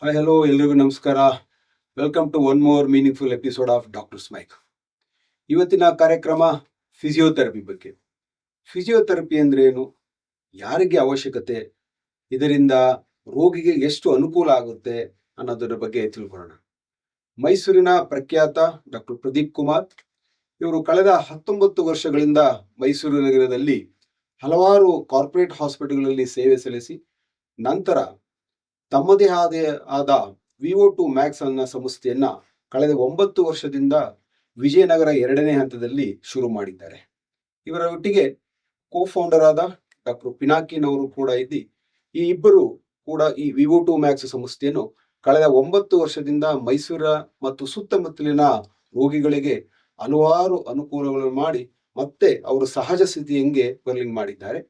Hi hello ಎಲ್ರಿಗೂ ನಮಸ್ಕಾರ. Welcome to one more meaningful episode of doctors mic. ಇವತ್ತಿನ ಕಾರ್ಯಕ್ರಮ ಫಿಸಿಯೋಥೆರಪಿ ಬಗ್ಗೆ. ಫಿಸಿಯೋಥೆರಪಿ ಅಂದ್ರೆ ಏನು, ಯಾರಿಗೆ ಅವಶ್ಯಕತೆ, ಇದರಿಂದ ರೋಗಿಗೆ ಎಷ್ಟು ಅನುಕೂಲ ಆಗುತ್ತೆ ಅನ್ನೋದರ ಬಗ್ಗೆ ತಿಳ್ಕೊಳ್ಳೋಣ. ಮೈಸೂರಿನ ಪ್ರಖ್ಯಾತ ಡಾಕ್ಟರ್ ಪ್ರದೀಪ್ ಕುಮಾರ್ ಇವರು ಕಳೆದ 19 ವರ್ಷಗಳಿಂದ ಮೈಸೂರು ನಗರದಲ್ಲಿ ಹಲವಾರು ಕಾರ್ಪೊರೇಟ್ ಹಾಸ್ಪಿಟಲ್ಗಳಲ್ಲಿ ಸೇವೆ ಸಲ್ಲಿಸಿ ನಂತರ ತಮ್ಮದೇ ಆದ VO2 ಮ್ಯಾಕ್ಸ್ ಅನ್ನೋ ಸಂಸ್ಥೆಯನ್ನ ಕಳೆದ 9 ವರ್ಷದಿಂದ ವಿಜಯನಗರ 2ನೇ ಹಂತದಲ್ಲಿ ಶುರು ಮಾಡಿದ್ದಾರೆ. ಇವರ ಒಟ್ಟಿಗೆ ಕೋ-ಫೌಂಡರ್ ಆದ ಡಾಕ್ಟರ್ ಪಿನಾಕಿನ್ ಅವರು ಕೂಡ ಇದ್ದು, ಈ ಇಬ್ಬರು ಕೂಡ ಈ VO2 ಮ್ಯಾಕ್ಸ್ ಸಂಸ್ಥೆಯನ್ನು ಕಳೆದ 9 ವರ್ಷದಿಂದ ಮೈಸೂರ ಮತ್ತು ಸುತ್ತಮುತ್ತಲಿನ ರೋಗಿಗಳಿಗೆ ಹಲವಾರು ಅನುಕೂಲಗಳನ್ನು ಮಾಡಿ ಮತ್ತೆ ಅವರು ಸಹಜ ಸ್ಥಿತಿ ಹೆಂಗೆ ಬರ್ಲಿಂಗ್ ಮಾಡಿದ್ದಾರೆ.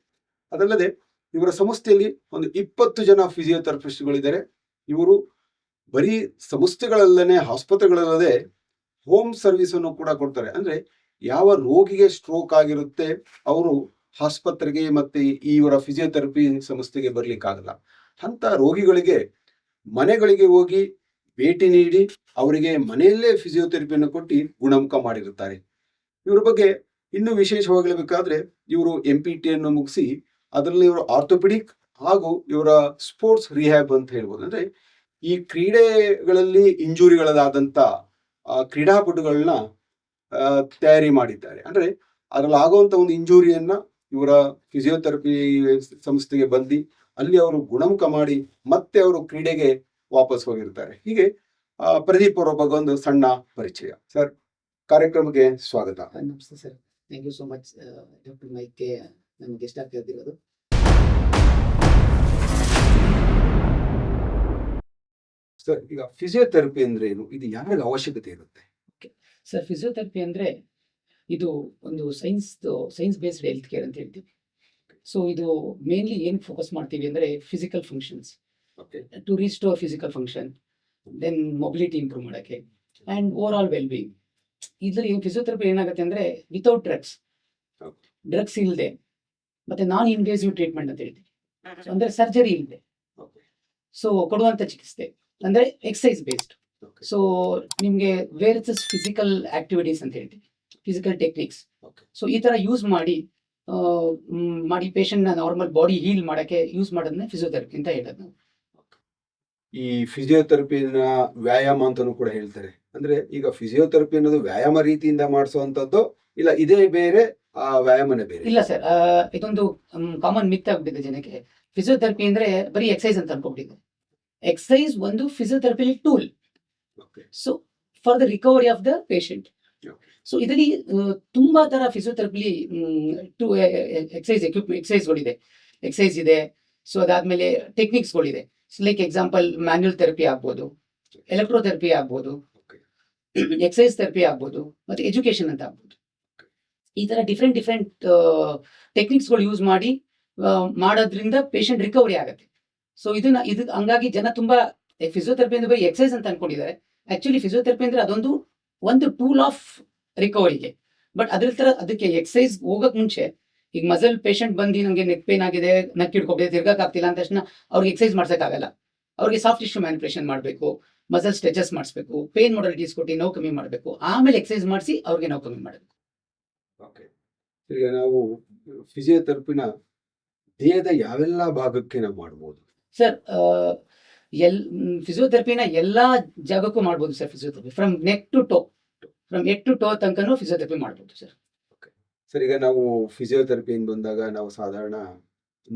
ಅದಲ್ಲದೆ ಇವರ ಸಂಸ್ಥೆಯಲ್ಲಿ ಒಂದು 20 ಜನ ಫಿಸಿಯೋಥೆರಪಿಸ್ಟ್ಗಳಿದ್ದಾರೆ. ಇವರು ಬರೀ ಸಂಸ್ಥೆಗಳಲ್ಲದೆ ಆಸ್ಪತ್ರೆಗಳಲ್ಲದೆ ಹೋಮ್ ಸರ್ವಿಸ್ ಅನ್ನು ಕೂಡ ಕೊಡ್ತಾರೆ. ಅಂದ್ರೆ ಯಾವ ರೋಗಿಗೆ ಸ್ಟ್ರೋಕ್ ಆಗಿರುತ್ತೆ ಅವರು ಆಸ್ಪತ್ರೆಗೆ ಮತ್ತೆ ಇವರ ಫಿಸಿಯೋಥೆರಪಿ ಸಂಸ್ಥೆಗೆ ಬರ್ಲಿಕ್ಕಾಗಲ್ಲ ಅಂತ ರೋಗಿಗಳಿಗೆ ಮನೆಗಳಿಗೆ ಹೋಗಿ ಭೇಟಿ ನೀಡಿ ಅವರಿಗೆ ಮನೆಯಲ್ಲೇ ಫಿಸಿಯೋಥೆರಪಿಯನ್ನು ಕೊಟ್ಟು ಗುಣಮುಖ ಮಾಡಿರುತ್ತಾರೆ. ಇವರ ಬಗ್ಗೆ ಇನ್ನೂ ವಿಶೇಷವಾಗಿ ಹೇಳಬೇಕಾದ್ರೆ ಇವರು MPT ಅನ್ನು ಮುಗಿಸಿ ಅದರಲ್ಲಿ ಇವರು ಆರ್ಥೋಪೆಡಿಕ್ ಹಾಗೂ ಇವರ ಸ್ಪೋರ್ಟ್ಸ್ ರಿಹ್ಯಾಬ್ ಅಂತ ಹೇಳ್ಬೋದು. ಅಂದ್ರೆ ಈ ಕ್ರೀಡೆಗಳಲ್ಲಿ ಇಂಜುರಿಗಳಾದಂತ ಕ್ರೀಡಾಪಟುಗಳನ್ನ ತಯಾರಿ ಮಾಡಿದ್ದಾರೆ. ಅಂದ್ರೆ ಅದ್ರಲ್ಲಿ ಆಗುವಂತ ಒಂದು ಇಂಜುರಿಯನ್ನ ಇವರ ಫಿಸಿಯೋಥೆರಪಿ ಸಂಸ್ಥೆಗೆ ಬಂದು ಅಲ್ಲಿ ಅವರು ಗುಣಮುಖ ಮಾಡಿ ಮತ್ತೆ ಅವರು ಕ್ರೀಡೆಗೆ ವಾಪಸ್ ಹೋಗಿರ್ತಾರೆ. ಹೀಗೆ ಪ್ರದೀಪ್ ಅವರ ಬಗ್ಗೆ ಒಂದು ಸಣ್ಣ ಪರಿಚಯ. ಸರ್, ಕಾರ್ಯಕ್ರಮಕ್ಕೆ ಸ್ವಾಗತ. ನಮಸ್ತೆ sir, thank you so much doctor ಮೈಕ್ಗೆ ನಮ್ಗೆ ಗೆಸ್ಟ್ ಆಗಿ ಕರೆದಿರೋದು. ಸರ್, ಈಗ ಫಿಸಿಯೋಥೆರಪಿ ಅಂದ್ರೆ ಏನು, ಇದು ಯಾರಿಗೆ ಅವಶ್ಯಕತೆ ಇರುತ್ತೆ? ಸರ್, ಫಿಸಿಯೋಥೆರಪಿ ಅಂದ್ರೆ ಇದು ಒಂದು ಸೈನ್ಸ್ ಬೇಸ್ಡ್ ಹೆಲ್ತ್ ಕೇರ್ ಅಂತ ಹೇಳ್ತೀವಿ. ಸೊ ಇದು ಮೇನ್ಲಿ ಏನು ಫೋಕಸ್ ಮಾಡ್ತೀವಿ ಅಂದ್ರೆ physical functions, to restore physical function, then mobility improve ಮಾಡೋಕ್ಕೆ and overall well being. ಇದರಲ್ಲಿ ಫಿಸಿಯೋಥೆರಪಿ ಏನಾಗುತ್ತೆ ಅಂದ್ರೆ ವಿತೌಟ್ ಡ್ರಗ್ಸ್ ಇಲ್ಲದೆ ಮತ್ತೆ ನಾನ್ ಇನ್ವೇಸಿವ್ ಟ್ರೀಟ್ಮೆಂಟ್ ಅಂತ ಹೇಳ್ತೀವಿ. ಅಂದ್ರೆ ಸರ್ಜರಿ ಇಲ್ಲದೆ ಸೊ ಕೊಡುವಂತ ಚಿಕಿತ್ಸೆ ಅಂದ್ರೆ ಎಕ್ಸಸೈಸ್ ಬೇಸ್ಡ್. ಸೊ ನಿಮ್ಗೆ ವೇರಿಯಸ್ ಫಿಸಿಕಲ್ ಆಕ್ಟಿವಿಟೀಸ್ ಅಂತ ಹೇಳ್ತೀವಿ, ಫಿಸಿಕಲ್ ಟೆಕ್ನಿಕ್ಸ್. ಸೊ ಈ ತರ ಯೂಸ್ ಮಾಡಿ ಪೇಷಂಟ್ ನ ನಾರ್ಮಲ್ ಬಾಡಿ ಹೀಲ್ ಮಾಡಕ್ಕೆ ಯೂಸ್ ಮಾಡೋದನ್ನ ಫಿಸಿಯೋಥೆರಪಿ ಅಂತ ಹೇಳೋದು ನಾವು. ಈ ಫಿಸಿಯೋಥೆರಪಿನ ವ್ಯಾಯಾಮ ಅಂತಾನೂ ಕೂಡ ಹೇಳ್ತಾರೆ. ಅಂದ್ರೆ ಈಗ ಫಿಸಿಯೋಥೆರಪಿ ಅನ್ನೋದು ವ್ಯಾಯಾಮ ರೀತಿಯಿಂದ ಮಾಡಿಸುವಂತದ್ದು ಇಲ್ಲ, ಇದೇ ಬೇರೆ ವ್ಯಾಯಾಮನೇ ಬೇರೆ? ಇಲ್ಲ ಸರ್, ಇದೊಂದು ಕಾಮನ್ ಮಿತ್ ಆಗ್ಬಿಟ್ಟಿದೆ ಜನಕ್ಕೆ. ಫಿಸಿಯೋಥೆರಪಿ ಅಂದ್ರೆ ಬರೀ ಎಕ್ಸಸೈಸ್ ಅಂತ ಅನ್ಕೊಂಡಿದೆ. ಎಕ್ಸಸೈಸ್ ಒಂದು physiotherapy tool. So for the recovery of the patient. So ಇದರಲ್ಲಿ ತುಂಬಾ ತರ ಫಿಸಿಯೋಥೆರಪಿ ಎಕ್ಸಸೈಸ್ಗಳಿದೆ. ಎಕ್ಸಸೈಸ್ ಇದೆ, ಸೊ ಅದಾದ್ಮೇಲೆ ಟೆಕ್ನಿಕ್ಸ್ಗಳಿದೆ. ಲೈಕ್ ಎಕ್ಸಾಂಪಲ್ ಮ್ಯಾನ್ಯುಯಲ್ ಥೆರಪಿ ಆಗ್ಬೋದು, ಎಲೆಕ್ಟ್ರೋಥೆರಪಿ ಆಗ್ಬೋದು, ಎಕ್ಸಸೈಸ್ ಥೆರಪಿ ಆಗ್ಬೋದು, ಮತ್ತೆ ಎಜುಕೇಶನ್ ಅಂತ ಆಗ್ಬೋದು. ಈ ತರ ಡಿಫ್ರೆಂಟ್ ಟೆಕ್ನಿಕ್ಸ್ಗಳು ಯೂಸ್ ಮಾಡಿ ಮಾಡೋದ್ರಿಂದ ಪೇಷಂಟ್ ರಿಕವರಿ ಆಗುತ್ತೆ. ಸೊ ಇದು ಹಂಗಾಗಿ ಜನ ತುಂಬಾ ಫಿಸಿಯೋಥೆರಪಿ ಅಂದ್ರೆ ಬರೀ ಎಕ್ಸಸೈಸ್ ಅಂತ ಅನ್ಕೊಂಡಿದ್ದಾರೆ. ಆಕ್ಚುಲಿ ಫಿಸಿಯೋಥೆರಪಿ ಅಂದ್ರೆ ಒಂದು ಟೂಲ್ ಆಫ್ ರಿಕವರಿಗೆ. ಬಟ್ ಅದಕ್ಕೆ ಎಕ್ಸಸೈಸ್ ಹೋಗಕ್ ಮುಂಚೆ, ಈಗ ಮಸಲ್ ಪೇಷಂಟ್ ಬಂದು ನಮಗೆ ನೆಕ್ ಪೇನ್ ಆಗಿದೆ, ನಕ್ ಹಿಡ್ಕೋಬೇಕು, ತಿರ್ಗಕ್ ಆಗ್ತಿಲ್ಲ ಅಂತ ತಕ್ಷಣ ಅವ್ರಿಗೆ ಎಕ್ಸಸೈಸ್ ಮಾಡ್ಸಕ್ಕಾಗಲ್ಲ. ಅವ್ರಿಗೆ ಸಾಫ್ಟ್ ಟಿಶ್ಯೂ ಮ್ಯಾನಿಪುಲೇಷನ್ ಮಾಡಬೇಕು, ಮಸಲ್ ಸ್ಟ್ರೆಚಸ್ ಮಾಡಿಸ್ಬೇಕು, ಪೇನ್ ಮೊಡಲಿಟೀಸ್ ಕೊಟ್ಟು ನೋವು ಕಮ್ಮಿ ಮಾಡಬೇಕು, ಆಮೇಲೆ ಎಕ್ಸಸೈಸ್ ಮಾಡಿಸಿ ಅವ್ರಿಗೆ ನೋವು ಕಮ್ಮಿ ಮಾಡಬೇಕು. ಈಗ ನಾವು ಫಿಸಿಯೋಥೆರಪಿನ ದೇಹದ ಯಾವೆಲ್ಲ ಭಾಗಕ್ಕೆ ನಾವು ಮಾಡಬಹುದು? ಸರ್, ಫಿಸಿಯೋಥೆರಪಿನ ಎಲ್ಲಾ ಜಾಗಕ್ಕೂ ಮಾಡ್ಬೋದು sir. Physiotherapy from neck to toe ತನಕನೂ ಫಿಸಿಯೋಥೆರಪಿ ಮಾಡ್ಬೋದು ಸರ್. ಸರ್, ಈಗ ನಾವು ಫಿಸಿಯೋಥೆರಪಿ ಬಂದಾಗ ನಾವು ಸಾಧಾರಣ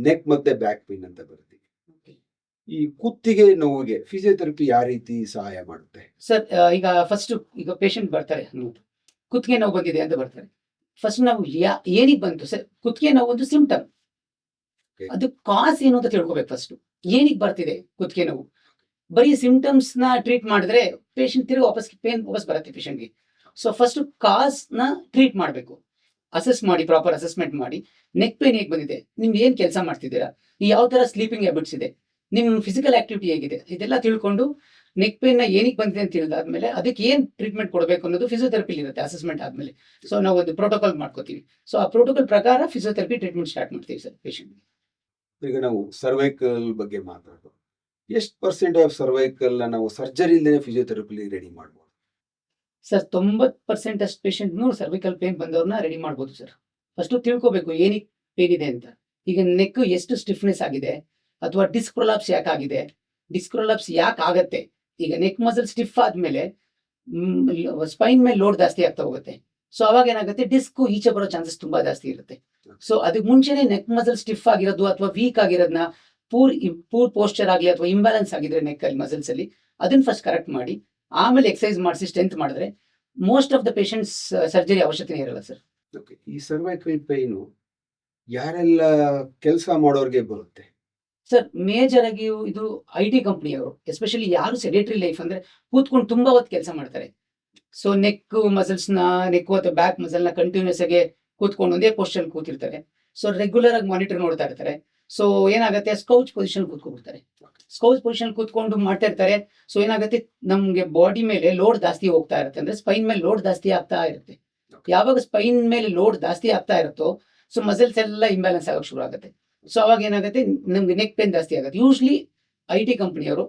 ನೆಕ್ ಮತ್ತೆ ಬ್ಯಾಕ್ ಪೇನ್ ಅಂತ ಬರ್ತೀವಿ. ಈ ಕುತ್ತಿಗೆ ನೋವಿಗೆ ಫಿಸಿಯೋಥೆರಪಿ ಯಾವ ರೀತಿ ಸಹಾಯ ಮಾಡುತ್ತೆ? ಸರ್, ಈಗ ಪೇಷಂಟ್ ಬರ್ತಾರೆ, ಕುತ್ತಿಗೆ ನೋವು ಬಂದಿದೆ ಅಂತ ಬರ್ತಾರೆ. ಫಸ್ಟ್ ನಾವು ಏನಿಗೆ ಬಂತು ಸರ್, ಕುತ್ತಿಗೆ ನೋವು ಒಂದು ಸಿಂಪ್ಟಮ್. ಅದು ಕಾಸ್ ಏನು ಅಂತ ತಿಳ್ಕೊಬೇಕು. ಫಸ್ಟ್ ಏನಿಗೆ ಬರ್ತಿದೆ ಕುತ್ತಿಗೆ ನೋವು. ಬರೀ ಸಿಂಪ್ಟಮ್ಸ್ ನ ಟ್ರೀಟ್ ಮಾಡಿದ್ರೆ ಪೇಷಂಟ್ ತಿರುಗಿ ವಾಪಸ್ ಬರುತ್ತೆ ಪೇಷಂಟ್ಗೆ. ಸೊ ಫಸ್ಟ್ ಕಾಸ್ ನ ಟ್ರೀಟ್ ಮಾಡಬೇಕು, ಅಸೆಸ್ ಮಾಡಿ, ಪ್ರಾಪರ್ ಅಸೆಸ್ಮೆಂಟ್ ಮಾಡಿ. ನೆಕ್ ಪೇನ್ ಹೇಗೆ ಬಂದಿದೆ, ನಿಮ್ಗೆ ಏನ್ ಕೆಲಸ ಮಾಡ್ತಿದ್ದೀರಾ, ಯಾವ ತರ ಸ್ಲೀಪಿಂಗ್ ಹ್ಯಾಬಿಟ್ಸ್ ಇದೆ, ನಿಮ್ ಫಿಸಿಕಲ್ ಆಕ್ಟಿವಿಟಿ ಹೇಗಿದೆ, ಇದೆಲ್ಲ ತಿಳ್ಕೊಂಡು ನೆಕ್ ಪೇನ್ ನ ಏನಿಗೆ ಬಂದಿದೆ ಅಂತ ತಿಳಿದಾದ್ಮೇಲೆ ಅದಕ್ಕೆ ಏನ್ ಟ್ರೀಟ್ಮೆಂಟ್ ಕೊಡಬೇಕು ಅನ್ನೋದು ಫಿಸಿಯೋಥೆರಪಿ ಇರುತ್ತೆ ಅಸೆಸ್ಮೆಂಟ್ ಆದ್ಮೇಲೆ. ಸೊ ನಾವು ಒಂದು ಪ್ರೋಟೋಕಾಲ್ ಮಾಡ್ಕೋತೀವಿ. ಸೊ ಆ ಪ್ರೋಟೋಕಾಲ್ ಪ್ರಕಾರ ಫಿಸಿಯೋಥೆರಪಿ ಟ್ರೀಟ್ಮೆಂಟ್ ಸ್ಟಾರ್ಟ್ ಮಾಡ್ತೀವಿ ಸರ್ ಪೇಷಂಟ್ಗೆ. ಈಗ ನಾವು ಸರ್ವೈಕಲ್ ಬಗ್ಗೆ ಮಾತಾಡೋದು. ಎಷ್ಟು ಪರ್ಸೆಂಟ್ ಆಫ್ ಸರ್ವೈಕಲ್ ನಾವು ಸರ್ಜರಿ ಇಲ್ಲದೆ ಫಿಸಿಯೋಥೆರಪಿ ರೆಡಿ ಮಾಡ್ಬೋದು? ಸರ್ 90% ಅಷ್ಟು ಪೇಷಂಟ್ನು ಸರ್ವಿಕಲ್ ಪೇನ್ ಬಂದವ್ರನ್ನ ರೆಡಿ ಮಾಡ್ಬೋದು ಸರ್. ಫಸ್ಟ್ ತಿಳ್ಕೊಬೇಕು ಏನಕ್ಕೆ ಪೇನ್ ಇದೆ ಅಂತ. ಈಗ ನೆಕ್ ಎಷ್ಟು ಸ್ಟಿಫ್ನೆಸ್ ಆಗಿದೆ ಅಥವಾ ಡಿಸ್ಕ್ ಪ್ರೊಲಾಪ್ಸ್ ಯಾಕೆ ಆಗಿದೆ, ಡಿಸ್ಕ್ ಪ್ರೊಲಾಪ್ಸ್ ಯಾಕೆ ಆಗತ್ತೆ. ಈಗ ನೆಕ್ ಮಸಲ್ ಸ್ಟಿಫ್ ಆದ್ಮೇಲೆ ಸ್ಪೈನ್ ಮೇಲೆ ಲೋಡ್ ಜಾಸ್ತಿ ಆಗ್ತಾ ಹೋಗುತ್ತೆ. ಸೊ ಅವಾಗ ಏನಾಗುತ್ತೆ, ಡಿಸ್ಕ್ ಈಚೆ ಬರೋ ಚಾನ್ಸಸ್ ತುಂಬಾ ಜಾಸ್ತಿ ಇರುತ್ತೆ. ಸೊ ಅದಕ್ಕೆ ಮುಂಚೆನೆ ನೆಕ್ ಮಸಲ್ ಸ್ಟಿಫ್ ಆಗಿರೋದು ಅಥವಾ ವೀಕ್ ಆಗಿರೋದನ್ನ ಪೂರ್ ಪೋಸ್ಚರ್ ಆಗಲಿ ಅಥವಾ ಇಂಬ್ಯಾಲೆನ್ಸ್ ಆಗಿದ್ರೆ ನೆಕ್ ಅಲ್ಲಿ ಮಸಲ್ಸ್ ಅಲ್ಲಿ ಅದನ್ನ ಫಸ್ಟ್ ಕರೆಕ್ಟ್ ಮಾಡಿ ಆಮೇಲೆ ಎಕ್ಸರ್ಸೈಸ್ ಮಾಡಿಸಿ ಸ್ಟ್ರೆಂತ್ ಮಾಡಿದ್ರೆ most of the patients surgery ಅವಶ್ಯಕತೆ ಇರಲ್ಲ ಸರ್. ಓಕೆ, ಈ ಸರ್ವೈಕಲ್ ಪೈನು ಯಾರೆಲ್ಲ ಕೆಲಸ ಮಾಡೋರ್ಗೆ ಬರುತ್ತೆ? ಸರ್ ಮೇಜರ್ ಆಗಿ ಇದು IT ಕಂಪ್ನಿಯವರು, ಎಸ್ಪೆಷಲಿ ಯಾರು ಸೆಡೆಟರಿ ಲೈಫ್ ಅಂದ್ರೆ ಕೂತ್ಕೊಂಡು ತುಂಬಾ ಹೊತ್ತು ಕೆಲಸ ಮಾಡ್ತಾರೆ. ಸೊ ನೆಕ್ ಮಸಲ್ಸ್ ನೆಕ್ ಅಥವಾ ಬ್ಯಾಕ್ ಮಸಲ್ ನ ಕಂಟಿನ್ಯೂಸ್ ಆಗಿ ಕೂತ್ಕೊಂಡು ಒಂದೇ ಪೋಸ್ಟರ್ ಕೂತಿರ್ತಾರೆ. ಸೊ ರೆಗ್ಯುಲರ್ ಆಗಿ ಮಾನಿಟರ್ ನೋಡ್ತಾ ಇರ್ತಾರೆ. ಸೊ ಏನಾಗುತ್ತೆ, ಸ್ಕೌಚ್ ಪೊಸಿಷನ್ ಕೂತ್ಕೊಂಡ್ಬಿಡ್ತಾರೆ. ಸ್ಕೌಚ್ ಪೊಸಿಷನ್ ಕೂತ್ಕೊಂಡು ಮಾಡ್ತಾ ಇರ್ತಾರೆ. ಸೊ ಏನಾಗುತ್ತೆ, ನಮ್ಗೆ ಬಾಡಿ ಮೇಲೆ ಲೋಡ್ ಜಾಸ್ತಿ ಹೋಗ್ತಾ ಇರುತ್ತೆ, ಅಂದ್ರೆ ಸ್ಪೈನ್ ಮೇಲೆ ಲೋಡ್ ಜಾಸ್ತಿ ಆಗ್ತಾ ಇರುತ್ತೆ. ಯಾವಾಗ ಸ್ಪೈನ್ ಮೇಲೆ ಲೋಡ್ ಜಾಸ್ತಿ ಆಗ್ತಾ ಇರುತ್ತೋ ಸೊ ಮಸಲ್ಸ್ ಎಲ್ಲ ಇಂಬ್ಯಾಲೆನ್ಸ್ ಆಗಕ್ಕೆ ಶುರು ಆಗುತ್ತೆ. ಸೊ ಅವಾಗ ಏನಾಗುತ್ತೆ, ನಮ್ಗೆ ನೆಕ್ ಪೇನ್ ಜಾಸ್ತಿ ಆಗುತ್ತೆ. ಯೂಶ್ಲಿ IT ಕಂಪನಿಯವರು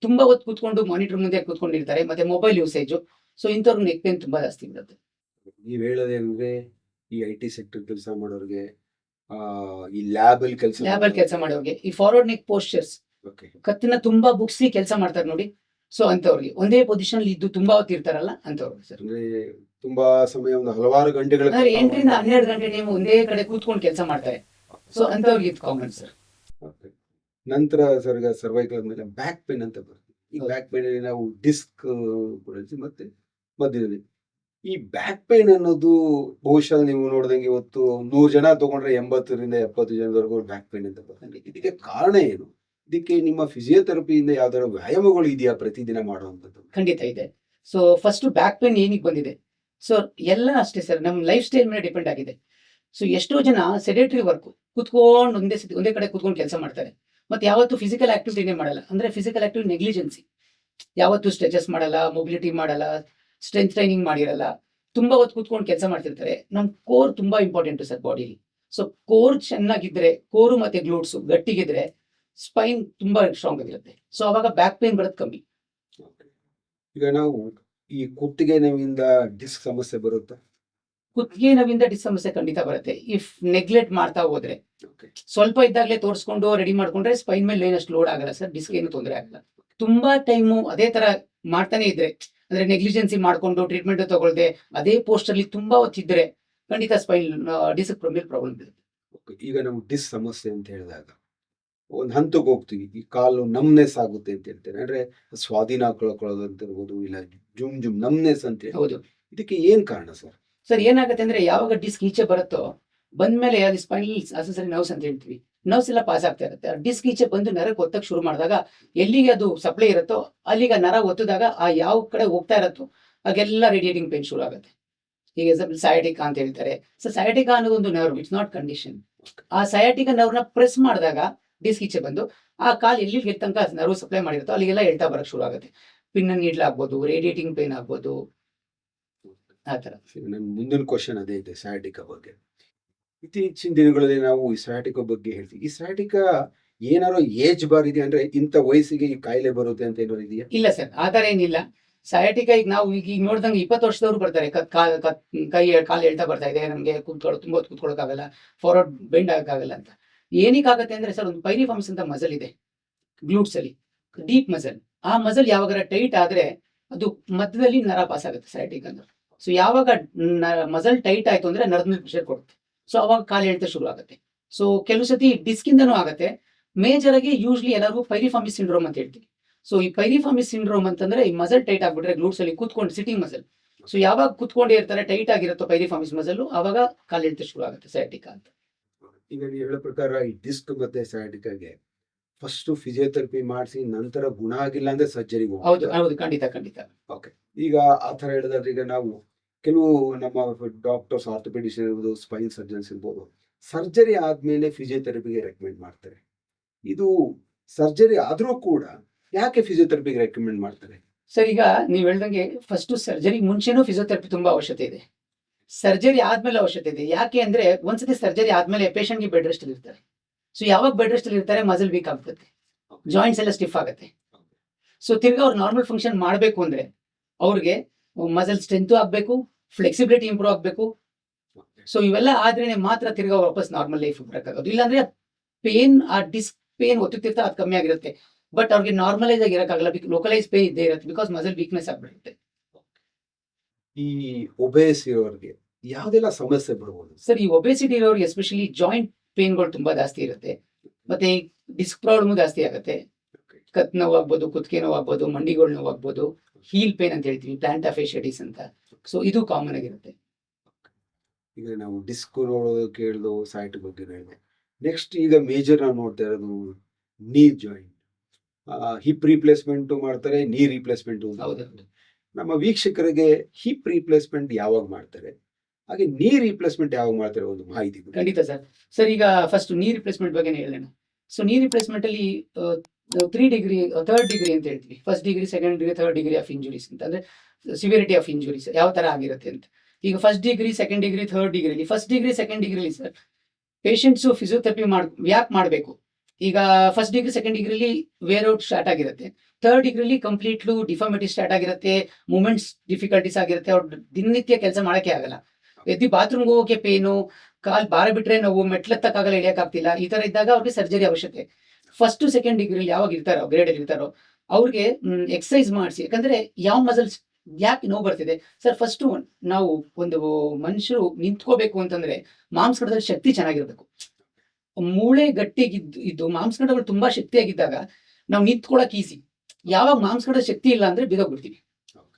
ತುಂಬಾ ಹೊತ್ತು ಕೂತ್ಕೊಂಡು ಮಾನಿಟರ್ ಮುಂದೆ ಕೂತ್ಕೊಂಡಿರ್ತಾರೆ, ಮತ್ತೆ ಮೊಬೈಲ್ ಯೂಸೇಜು. ಸೊ ಇಂಥವ್ರಿಗೆ ನೆಕ್ ಪೇನ್ ತುಂಬಾ ಜಾಸ್ತಿ ಇರುತ್ತೆ. ನೀವ್ ಹೇಳೋದೇನಂದ್ರೆ ಈ IT ಸೆಕ್ಟರ್ ಕೆಲಸ ಮಾಡೋರ್ಗೆ, ಈ ಲ್ಯಾಬ್ ಅಲ್ಲಿ ಕೆಲಸ ಮಾಡೋರಿಗೆ ಈ ಫಾರ್ವರ್ಡ್ ನೆಕ್ ಪೋಸ್ಚರ್ಸ್, ಓಕೆ, ಕತ್ತಿನ ತುಂಬಾ ಬುಕ್ಸಿ ಕೆಲಸ ಮಾಡ್ತಾರೆ ನೋಡಿ. ಸೊ ಅಂತವ್ರಿಗೆ ಒಂದೇ ಪೊಸಿಷನ್ ಇದ್ದು ತುಂಬಾ ಹೊತ್ತು ಇರ್ತಾರಲ್ಲ ಅಂತವ್ರಿಗೆ ಸರ್. ಅಂದ್ರೆ ತುಂಬಾ ಸಮಯ, ಒಂದು ಹಲವಾರು ಗಂಟೆಗಳ 8 ರಿಂದ 12 ಗಂಟೆ ನೀವು ಒಂದೇ ಕಡೆ ಕೂತ್ಕೊಂಡು ಕೆಲಸ ಮಾಡ್ತಾರೆ. ಸೊ ಅಂತವ್ರಿಗೆ ಇದು ಕಾಮನ್ ಸರ್. Okay. ನಂತರ ಸರ್ವೈಕಲ್ ಮೇಲೆ ಬ್ಯಾಕ್ ಪೇನ್ ಅಂತ ಬರುತ್ತೆ. ಈ ಹೌದು. ಬ್ಯಾಕ್ ಪೇನ್ ಅಲ್ಲಿ ನಾವು ಡಿಸ್ಕ್ ಮತ್ತೆ ಮಧ್ಯದಲ್ಲಿ ಈ ಬ್ಯಾಕ್ ಪೇನ್ ಅನ್ನೋದು ಬಹುಶಃ ನೀವು ನೋಡಿದಂಗೆ ಇವತ್ತು 100 ಜನ ತಗೊಂಡ್ರೆ 80 ರಿಂದ 70 ಜನದವರೆಗೂ ಬ್ಯಾಕ್ ಪೇನ್ ಅಂತ ಬರುತ್ತೆ. ಇದಕ್ಕೆ ಕಾರಣ ಏನು? ಇದಕ್ಕೆ ನಿಮ್ಮ ಫಿಸಿಯೋಥೆರಪಿಯಿಂದ ಯಾವ್ದಾದ್ರು ವ್ಯಾಯಾಮಗಳು ಇದೆಯಾ ಪ್ರತಿದಿನ ಮಾಡುವಂಥದ್ದು? ಖಂಡಿತ ಇದೆ. ಸೊ ಫಸ್ಟ್ ಬ್ಯಾಕ್ ಪೇನ್ ಏನಕ್ಕೆ ಬಂದಿದೆ? ಸೊ ಎಲ್ಲ ಅಷ್ಟೇ ಸರ್, ನಮ್ಮ ಲೈಫ್ ಸ್ಟೈಲ್ ಮೇಲೆ ಡಿಪೆಂಡ್ ಆಗಿದೆ. ಸೊ ಎಷ್ಟೋ ಜನ ಸೆಡೆಟರಿ ವರ್ಕ್ ಕೂತ್ಕೊಂಡು ಒಂದೇ ಕಡೆ ಕೂತ್ಕೊಂಡು ಕೆಲಸ ಮಾಡ್ತಾರೆ. ಮತ್ತೆ ಯಾವತ್ತು ಫಿಸಿಕಲ್ ಆಕ್ಟಿವಿಟಿನೇ ಮಾಡಲ್ಲ, ಅಂದ್ರೆ ಫಿಸಿಕಲ್ ಆಕ್ಟಿವಿಟಿ ನೆಗ್ಲಿಜೆನ್ಸಿ. ಯಾವತ್ತು ಸ್ಟ್ರೆಚಸ್ ಮಾಡಲ್ಲ, ಮೊಬಿಲಿಟಿ ಮಾಡಲ್ಲ, ಸ್ಟ್ರೆಂತ್ ಟ್ರೈನಿಂಗ್ ಮಾಡಿರಲ್ಲ, ತುಂಬಾ ಹೊತ್ತು ಕೂತ್ಕೊಂಡು ಕೆಲಸ ಮಾಡ್ತಿರ್ತಾರೆ. ನಮ್ ಕೋರ್ ತುಂಬಾ ಇಂಪಾರ್ಟೆಂಟ್ ಸರ್ ಬಾಡಿಲಿ. ಸೊ ಕೋರ್ ಚೆನ್ನಾಗಿದ್ರೆ, ಕೋರು ಮತ್ತೆ ಗ್ಲೂಟ್ಸ್ ಗಟ್ಟಿಗಿದ್ರೆ ಸ್ಪೈನ್ ತುಂಬಾ ಸ್ಟ್ರಾಂಗ್ ಆಗಿರುತ್ತೆ. ಸೊ ಅವಾಗ ಬ್ಯಾಕ್ ಪೇನ್ ಬರೋದು ಕಮ್ಮಿ. ಈಗ ನಾವು ಈ ಕುತ್ತಿಗೆ ನೋವಿಂದ ಡಿಸ್ಕ್ ಸಮಸ್ಯೆ ಬರುತ್ತಾ? ಕುತ್ತಿಗೆ ನೋವಿಂದ ಡಿಸ್ಕ್ ಸಮಸ್ಯೆ ಖಂಡಿತ ಬರುತ್ತೆ. ಇಫ್ ನೆಗ್ಲೆಕ್ಟ್ ಮಾಡ್ತಾ ಹೋದ್ರೆ, ಓಕೆ, ಸ್ವಲ್ಪ ಇದ್ದಾಗಲೇ ತೋರಿಸ್ಕೊಂಡು ರೆಡಿ ಮಾಡ್ಕೊಂಡ್ರೆ ಸ್ಪೈನ್ ಮೇಲೆ ಏನಷ್ಟು ಲೋಡ್ ಆಗಲ್ಲ ಸರ್, ಡಿಸ್ಕ್ ಏನು ತೊಂದರೆ ಆಗಲ್ಲ. ತುಂಬಾ ಟೈಮು ಅದೇ ತರ ಮಾಡ್ತಾನೆ ಇದ್ರೆ, ಅಂದ್ರೆ ನೆಗ್ಲಿಜೆನ್ಸಿ ಮಾಡ್ಕೊಂಡು ಟ್ರೀಟ್ಮೆಂಟ್ ತಗೊಳ್ದೆ ಅದೇ ಪೋಸ್ಟ್ ಅಲ್ಲಿ ತುಂಬಾ ಹೊತ್ತಿದ್ರೆ ಖಂಡಿತ ಸ್ಪೈನ್ ಡಿಸ್ಕ್ ಪ್ರಾಬ್ಲಮ್ ಇರುತ್ತೆ. ಓಕೆ. ಈಗ ನಾವು ಡಿಸ್ಕ್ ಸಮಸ್ಯೆ ಅಂತ ಹೇಳಿದಾಗ ಒಂದು ಹಂತಕ್ಕೆ ಹೋಗ್ತೀವಿ, ಈ ಕಾಲು ನಮ್ನೆಸ್ ಆಗುತ್ತೆ ಅಂತ ಹೇಳ್ತೇನೆ, ಅಂದ್ರೆ ಸ್ವಾಧೀನ ಕಳ್ಕೊಳ್ಳೋದು ಅಂತ ಇರ್ಬೋದು, ಇಲ್ಲ ಜುಮ್ ನಮ್ನೆಸ್ ಅಂತ ಹೇಳಿ. ಹೌದು ಇದಕ್ಕೆ ಏನ್ ಕಾರಣ ಸರ್? ಸರ್, ಏನಾಗುತ್ತೆ ಅಂದ್ರೆ ಯಾವಾಗ ಡಿಸ್ಕ್ ಈಚೆ ಬರುತ್ತೋ ಬಂದ್ಮೇಲೆ ಅದು ಸ್ಪೈನಲ್ ಅಸೆಸರಿ ನರ್ವ್ಸ್ ಅಂತ ಹೇಳ್ತೀವಿ, ನರ್ವ್ಸ್ ಎಲ್ಲ ಪಾಸ್ ಆಗ್ತಾ ಇರುತ್ತೆ. ಡಿಸ್ಕ್ ಈಚೆ ಬಂದು ನರಕ್ಕೆ ಒತ್ತಕ್ಕೆ ಶುರು ಮಾಡಿದಾಗ ಎಲ್ಲಿಗೆ ಅದು ಸಪ್ಲೈ ಇರುತ್ತೋ ಅಲ್ಲಿಗೆ ನರ ಒತ್ತಿದಾಗ ಆ ಯಾವ ಕಡೆ ಹೋಗ್ತಾ ಇರುತ್ತೋ ಆಗೆಲ್ಲ ರೇಡಿಯೇಟಿಂಗ್ ಪೇನ್ ಶುರು ಆಗುತ್ತೆ. ಈಗ ಎಕ್ಸಾಂಪಲ್ ಸಯಾಟಿಕಾ ಅಂತ ಹೇಳ್ತಾರೆ. ಸೊ ಸಯಾಟಿಕಾ ಅನ್ನೋದು ಒಂದು ನರ್ವ್, ಇಟ್ಸ್ ನಾಟ್ ಕಂಡೀಷನ್. ಆ ಸಯಾಟಿಕಾ ನರ್ವ್ನ ಪ್ರೆಸ್ ಮಾಡಿದಾಗ ಡಿಸ್ಕ್ ಈಚೆ ಬಂದು ಆ ಕಾಲ್ ಎಲ್ಲಿ ತನಕ ನರ್ವ್ ಸಪ್ಲೈ ಮಾಡಿರುತ್ತೋ ಅಲ್ಲಿಗೆಲ್ಲ ಎಳ್ತಾ ಬರಕ್ ಶುರು ಆಗುತ್ತೆ. ಪಿನ್ ನೀಡ್ಲ್ ಆಗ್ಬೋದು, ರೇಡಿಯೇಟಿಂಗ್ ಪೇನ್ ಆಗ್ಬೋದು, ಆ ತರ. ನನ್ನ ಮುಂದಿನ ಕ್ವಶನ್ ಅದೇ ಇದೆ, ಸಯಾಟಿಕಾ ಬಗ್ಗೆ. ಇತ್ತೀಚಿನ ದಿನಗಳಲ್ಲಿ ನಾವು ಈ ಸಯಾಟಿಕಾ ಬಗ್ಗೆ ಹೇಳ್ತೀವಿ. ಈ ಸಯಾಟಿಕಾ ಏನಾರೋ ಏಜ್ ಬಾರ್ ಇದೆ ಅಂದ್ರೆ ಇಂಥ ವಯಸ್ಸಿಗೆ ಈ ಕಾಯಿಲೆ ಬರುತ್ತೆ ಅಂತ ಏನಾದ್ರು ಇದೆಯಾ? ಇಲ್ಲ ಸರ್, ಆ ತರ ಏನಿಲ್ಲ. ಸಯಾಟಿಕಾ ಈಗ ನಾವು ಈಗ ನೋಡ್ದಂಗೆ 20 ವರ್ಷದವ್ರು ಬರ್ತಾರೆ, ಕೈ ಕಾಲು ಎಳ್ತಾ ಬರ್ತಾ ಇದೆ, ನಮ್ಗೆ ತುಂಬಾ ಹೊತ್ತು ಕೂತ್ಕೊಳ್ಳೋಕ್ಕಾಗಲ್ಲ, ಫಾರ್ವರ್ಡ್ ಬೆಂಡ್ ಆಗಕ್ಕಾಗಲ್ಲ ಅಂತ. ಏನಕ್ಕಾಗತ್ತೆ ಅಂದ್ರೆ ಸರ್, ಒಂದು ಪೈರಿಫಾರ್ಮ್ಸ್ ಅಂತ ಮಸಲ್ ಇದೆ ಗ್ಲೂಟ್ಸ್ ಅಲ್ಲಿ, ಡೀಪ್ ಮಸಲ್. ಆ ಮಸಲ್ ಯಾವಾಗ ಟೈಟ್ ಆದ್ರೆ ಅದು ಮಧ್ಯದಲ್ಲಿ ನರ ಪಾಸ್ ಆಗುತ್ತೆ ಸಯಾಟಿಕಾ ಅಂದ್ರೆ. ಸೊ ಯಾವಾಗ ಮಸಲ್ ಟೈಟ್ ಆಯ್ತು ಅಂದ್ರೆ ನರದ ಮೇಲೆ ಪ್ರೆಷರ್ ಕೊಡುತ್ತೆ. ಸೊ ಅವಾಗ ಕಾಲು ಎಳ್ತಾ ಶುರು ಆಗುತ್ತೆ. ಸೊ ಕೆಲವು ಸತಿ ಡಿಸ್ಕ್ ಇಂದನೂ ಆಗುತ್ತೆ. ಮೇಜರ್ ಆಗಿ ಯೂಶ್ಲಿ ಎಲ್ಲರೂ ಪೈರಿಫಾರ್ಮಿಸ್ ಸಿಂಡ್ರೋಮ್ ಅಂತ ಹೇಳ್ತೀವಿ. ಸೊ ಈ ಪೈರಿಫಾರ್ಮಿಸ್ ಸಿಂಡ್ರೋಮ್ ಅಂತಂದ್ರೆ ಈ ಮಸಲ್ ಟೈಟ್ ಆಗ್ಬಿಟ್ರೆ ಗ್ಲೂಟ್ಸ್ ಅಲ್ಲಿ ಕೂತ್ಕೊಂಡು ಸಿಟಿಂಗ್ ಮಸಲ್. ಸೊ ಯಾವಾಗ ಕೂತ್ಕೊಂಡೇ ಇರ್ತಾರೆ, ಟೈಟ್ ಆಗಿರುತ್ತೋ ಪೈರಿಫಾರ್ಮಿಸ್ ಮಸಲ್, ಅವಾಗ ಕಾಲು ಎಳ್ತಾ ಶುರು ಆಗುತ್ತೆ ಸಯಾಟಿಕಾ ಅಂತ. ಈಗ ನೀವು ಹೇಳೋ ಪ್ರಕಾರ ಈ ಡಿಸ್ಕ್ ಮತ್ತೆ ಸಯಾಟಿಕಾಗೆ ಫಸ್ಟ್ ಫಿಸಿಯೋಥೆರಪಿ ಮಾಡಿಸಿ ನಂತರ ಗುಣ ಆಗಿಲ್ಲ ಅಂದ್ರೆ ಸರ್ಜರಿಗೆ ಹೌದು ಹೌದು, ಖಂಡಿತ ಖಂಡಿತ. ಈಗ ಆ ಥರ ಹೇಳಿದ್ರೆ ಈಗ ನಾವು ಕೆಲವು ನಮ್ಮ ಡಾಕ್ಟರ್ಸ್, ಆರ್ಥೋಪೆಡಿಷನ್ ಇರ್ಬೋದು, ಸ್ಪೈನ್ ಸರ್ಜನ್ಸ್ ಇರ್ಬೋದು, ಸರ್ಜರಿ ಆದ್ಮೇಲೆ ಫಿಸಿಯೋಥೆರಪಿಗೆ ರೆಕಮೆಂಡ್ ಮಾಡ್ತಾರೆ. ಇದು ಸರ್ಜರಿ ಆದ್ರೂ ಕೂಡ ಯಾಕೆ ಫಿಸಿಯೋಥೆರಪಿಗೆ ರೆಕಮೆಂಡ್ ಮಾಡ್ತಾರೆ? ಸರ್, ಈಗ ನೀವು ಹೇಳ್ದಂಗೆ ಫಸ್ಟ್ ಸರ್ಜರಿ ಮುಂಚೆನೂ ಫಿಸಿಯೋಥೆರಪಿ ತುಂಬಾ ಅವಶ್ಯಕತೆ ಇದೆ, ಸರ್ಜರಿ ಆದ್ಮೇಲೆ ಅವಶ್ಯಕತೆ ಇದೆ. ಯಾಕೆ ಅಂದ್ರೆ ಒಂದ್ಸತಿ ಸರ್ಜರಿ ಆದ್ಮೇಲೆ ಪೇಷಂಟ್ಗೆ ಬೆಡ್ ರೆಸ್ಟ್ ಇರ್ತಾರೆ. ಸೊ ಯಾವಾಗ ಬೆಡ್ ರೆಸ್ಟ್ ಇರ್ತಾರೆ, ಮಸಲ್ ವೀಕ್ ಆಗ್ತದೆ. ಜಾಯಿಂಟ್ಸ್ ಎಲ್ಲ ಸ್ಟಿಫ್ ಆಗುತ್ತೆ. ಸೊ ತಿರ್ಗಾ ಅವ್ರು ನಾರ್ಮಲ್ ಫಂಕ್ಷನ್ ಮಾಡಬೇಕು ಅಂದ್ರೆ ಅವ್ರಿಗೆ ಮಸಲ್ ಸ್ಟ್ರೆಂತ್ ಆಗಬೇಕು, ಫ್ಲೆಕ್ಸಿಬಿಲಿಟಿ ಇಂಪ್ರೂವ್ ಆಗಬೇಕು. ಸೊ ಇವೆಲ್ಲ ಆದ್ರೇನೆ ಮಾತ್ರ ತಿರ್ಗಾ ವಾಪಸ್ ನಾರ್ಮಲ್ ಲೈಫ್ ಬರಕ್ಕಾಗೋದು. ಇಲ್ಲಾಂದ್ರೆ ಪೇನ್, ಆ ಡಿಸ್ಕ್ ಪೇನ್ ಒತ್ತುತ್ತಿರ್ತಾ ಅದು ಕಮ್ಮಿ ಆಗಿರುತ್ತೆ, ಬಟ್ ಅವ್ರಿಗೆ ನಾರ್ಮಲೈಸ್ ಆಗಿ ಇರಕ್ಕಾಗಲ್ಲ, ಲೋಕಲೈಸ್ ಪೇನ್ ಇದ್ದೇ ಇರುತ್ತೆ, ಬಿಕಾಸ್ ಮಸಲ್ ವೀಕ್ನೆಸ್ ಆಗ್ಬಿಡುತ್ತೆ. ಈ ಒಬೇಸ್ ಇರೋರಿಗೆ ಯಾವ್ದೆಲ್ಲ ಸಮಸ್ಯೆ ಬರ್ಬೋದು? ಸರ್, ಈ ಒಬೆಸಿಟಿ ಇರೋರಿಗೆ ಎಸ್ಪೆಷಲಿ ಜಾಯಿಂಟ್ ಪೇನ್ಗಳು ತುಂಬಾ ಜಾಸ್ತಿ ಇರುತ್ತೆ, ಮತ್ತೆ ಡಿಸ್ಕ್ ಪ್ರಾಬ್ಲಮ್ ಜಾಸ್ತಿ ಆಗುತ್ತೆ. ಕತ್ ನೋವು ಆಗ್ಬೋದು, ಕುತ್ತಿಗೆ ನೋವು ಆಗ್ಬೋದು, ಮಂಡಿಗಳು ನೋವು ಆಗ್ಬೋದು, ಹೀಲ್ ಪೇನ್ ಅಂತ ಹೇಳ್ತೀವಿ, ಪ್ಲಾಂಟಾ ಫೇಶಿಯಾಟಿಸ್ ಅಂತ. ಸೊ ಇದು ಕಾಮನ್ ಆಗಿರುತ್ತೆ. ಈಗ ನಾವು ಡಿಸ್ಕ್ ನೋಡೋದು ಕೇಳೋದು ಸೈಟ್ ಬಗ್ಗೆ ಹೇಳಿದೆ. ನೆಕ್ಸ್ಟ್ ಈಗ ಮೇಜರ್ ನಾವು ನೋಡ್ತಾ ಇರೋದು ನೀ ಜಾಯಿಂಟ್, ಹಿಪ್ ರಿಪ್ಲೇಸ್ಮೆಂಟ್ ಮಾಡ್ತಾರೆ, ನೀ ರಿಪ್ಲೇಸ್ಮೆಂಟ್. ಹೌದೌದು. ನಮ್ಮ ವೀಕ್ಷಕರಿಗೆ ಹಿಪ್ ರಿಪ್ಲೇಸ್ಮೆಂಟ್ ಯಾವಾಗ ಮಾಡ್ತಾರೆ, ಹಾಗೆ ನೀ ರಿಪ್ಲೇಸ್ಮೆಂಟ್ ಯಾವಾಗ ಮಾಡ್ತಾರೆ, ಒಂದು ಮಾಹಿತಿ ಕೊಡಿ. ಖಂಡಿತ ಸರ್. ಸರ್, ಈಗ ಫಸ್ಟ್ ನೀ ರಿಪ್ಲೇಸ್ಮೆಂಟ್ ಬಗ್ಗೆ ಹೇಳೋಣ. ಸೊ ನೀ ರಿಪ್ಲೇಸ್ಮೆಂಟ್ ಅಲ್ಲಿ 3 ಡಿಗ್ರಿ, 3rd ಡಿಗ್ರಿ ಅಂತ ಹೇಳ್ತೀವಿ. First degree, second degree, 3rd degree of injuries ಅಂತ, ಅಂದ್ರೆ ಸಿವಿಯರಿಟಿ ಆಫ್ ಇಂಜುರೀಸ್ ಯಾವ ತರ ಆಗಿರುತ್ತೆ ಅಂತ. ಈಗ first degree, second degree, 3rd degree, first degree, second ಡಿಗ್ರಿಲಿ ಸರ್ ಪೇಷಂಟ್ಸ್ ಫಿಸಿಯೋಥೆರಪಿ ಯಾಕೆ ಮಾಡಬೇಕು? ಈಗ ಫಸ್ಟ್ ಡಿಗ್ರಿ, ಸೆಕೆಂಡ್ ಡಿಗ್ರಿಲಿ ವೇರ್ ಔಟ್ ಸ್ಟಾರ್ಟ್ ಆಗಿರುತ್ತೆ, 3rd ಡಿಗ್ರಿಲಿ ಕಂಪ್ಲೀಟ್ಲು ಡಿಫಾರ್ಮಿಟಿ ಸ್ಟಾರ್ಟ್ ಆಗಿರುತ್ತೆ, ಮೂವ್ಮೆಂಟ್ಸ್ ಡಿಫಿಕಲ್ಟೀಸ್ ಆಗಿರುತ್ತೆ, ಅವ್ರು ದಿನನಿತ್ಯ ಕೆಲಸ ಮಾಡಕ್ಕೆ ಆಗಲ್ಲ, ಎದ್ದು ಬಾತ್ರೂಮ್ಗೆ ಹೋಗೋಕೆ ಪೇನು, ಕಾಲ್ ಭಾರ ಬಿಟ್ರೆ ನೋವು, ಮೆಟ್ಲೆತ್ತಕ್ಕಾಗಲ್ಲ, ಇಳಿಯಕ್ಕಾಗ್ತಿಲ್ಲ. ಈ ತರ ಇದ್ದಾಗ ಅವ್ರಿಗೆ ಸರ್ಜರಿ ಅವಶ್ಯಕತೆ. ಫಸ್ಟ್ ಸೆಕೆಂಡ್ ಡಿಗ್ರಿಲಿ ಯಾವಾಗ ಇರ್ತಾರೋ, ಗ್ರೇಡ್ ಅಲ್ಲಿ ಇರ್ತಾರೋ, ಅವ್ರಿಗೆ ಎಕ್ಸಸೈಸ್ ಮಾಡಿಸಿ. ಯಾಕಂದ್ರೆ ಯಾವ ಮಸಲ್ಸ್ ಯಾಕೆ ನೋವು ಬರ್ತಿದೆ ಸರ್? ಫಸ್ಟ್ ನಾವು ಒಂದು ಮನುಷ್ಯರು ನಿಂತ್ಕೋಬೇಕು ಅಂತಂದ್ರೆ ಮಾಂಸಖಂಡದಲ್ಲಿ ಶಕ್ತಿ ಚೆನ್ನಾಗಿರ್ಬೇಕು. ಮೂಳೆ ಗಟ್ಟಿಗಿದ್ದು ಮಾಂಸಖಂಡಗಳು ತುಂಬಾ ಶಕ್ತಿಯಾಗಿದ್ದಾಗ ನಾವು ನಿಂತ್ಕೊಳಕ್ ಈಸಿ. ಯಾವಾಗ ಮಾಂಸಖಂಡದ ಶಕ್ತಿ ಇಲ್ಲ ಅಂದ್ರೆ ಬಿದ್ದೋಗ್ಬಿಡ್ತೀವಿ.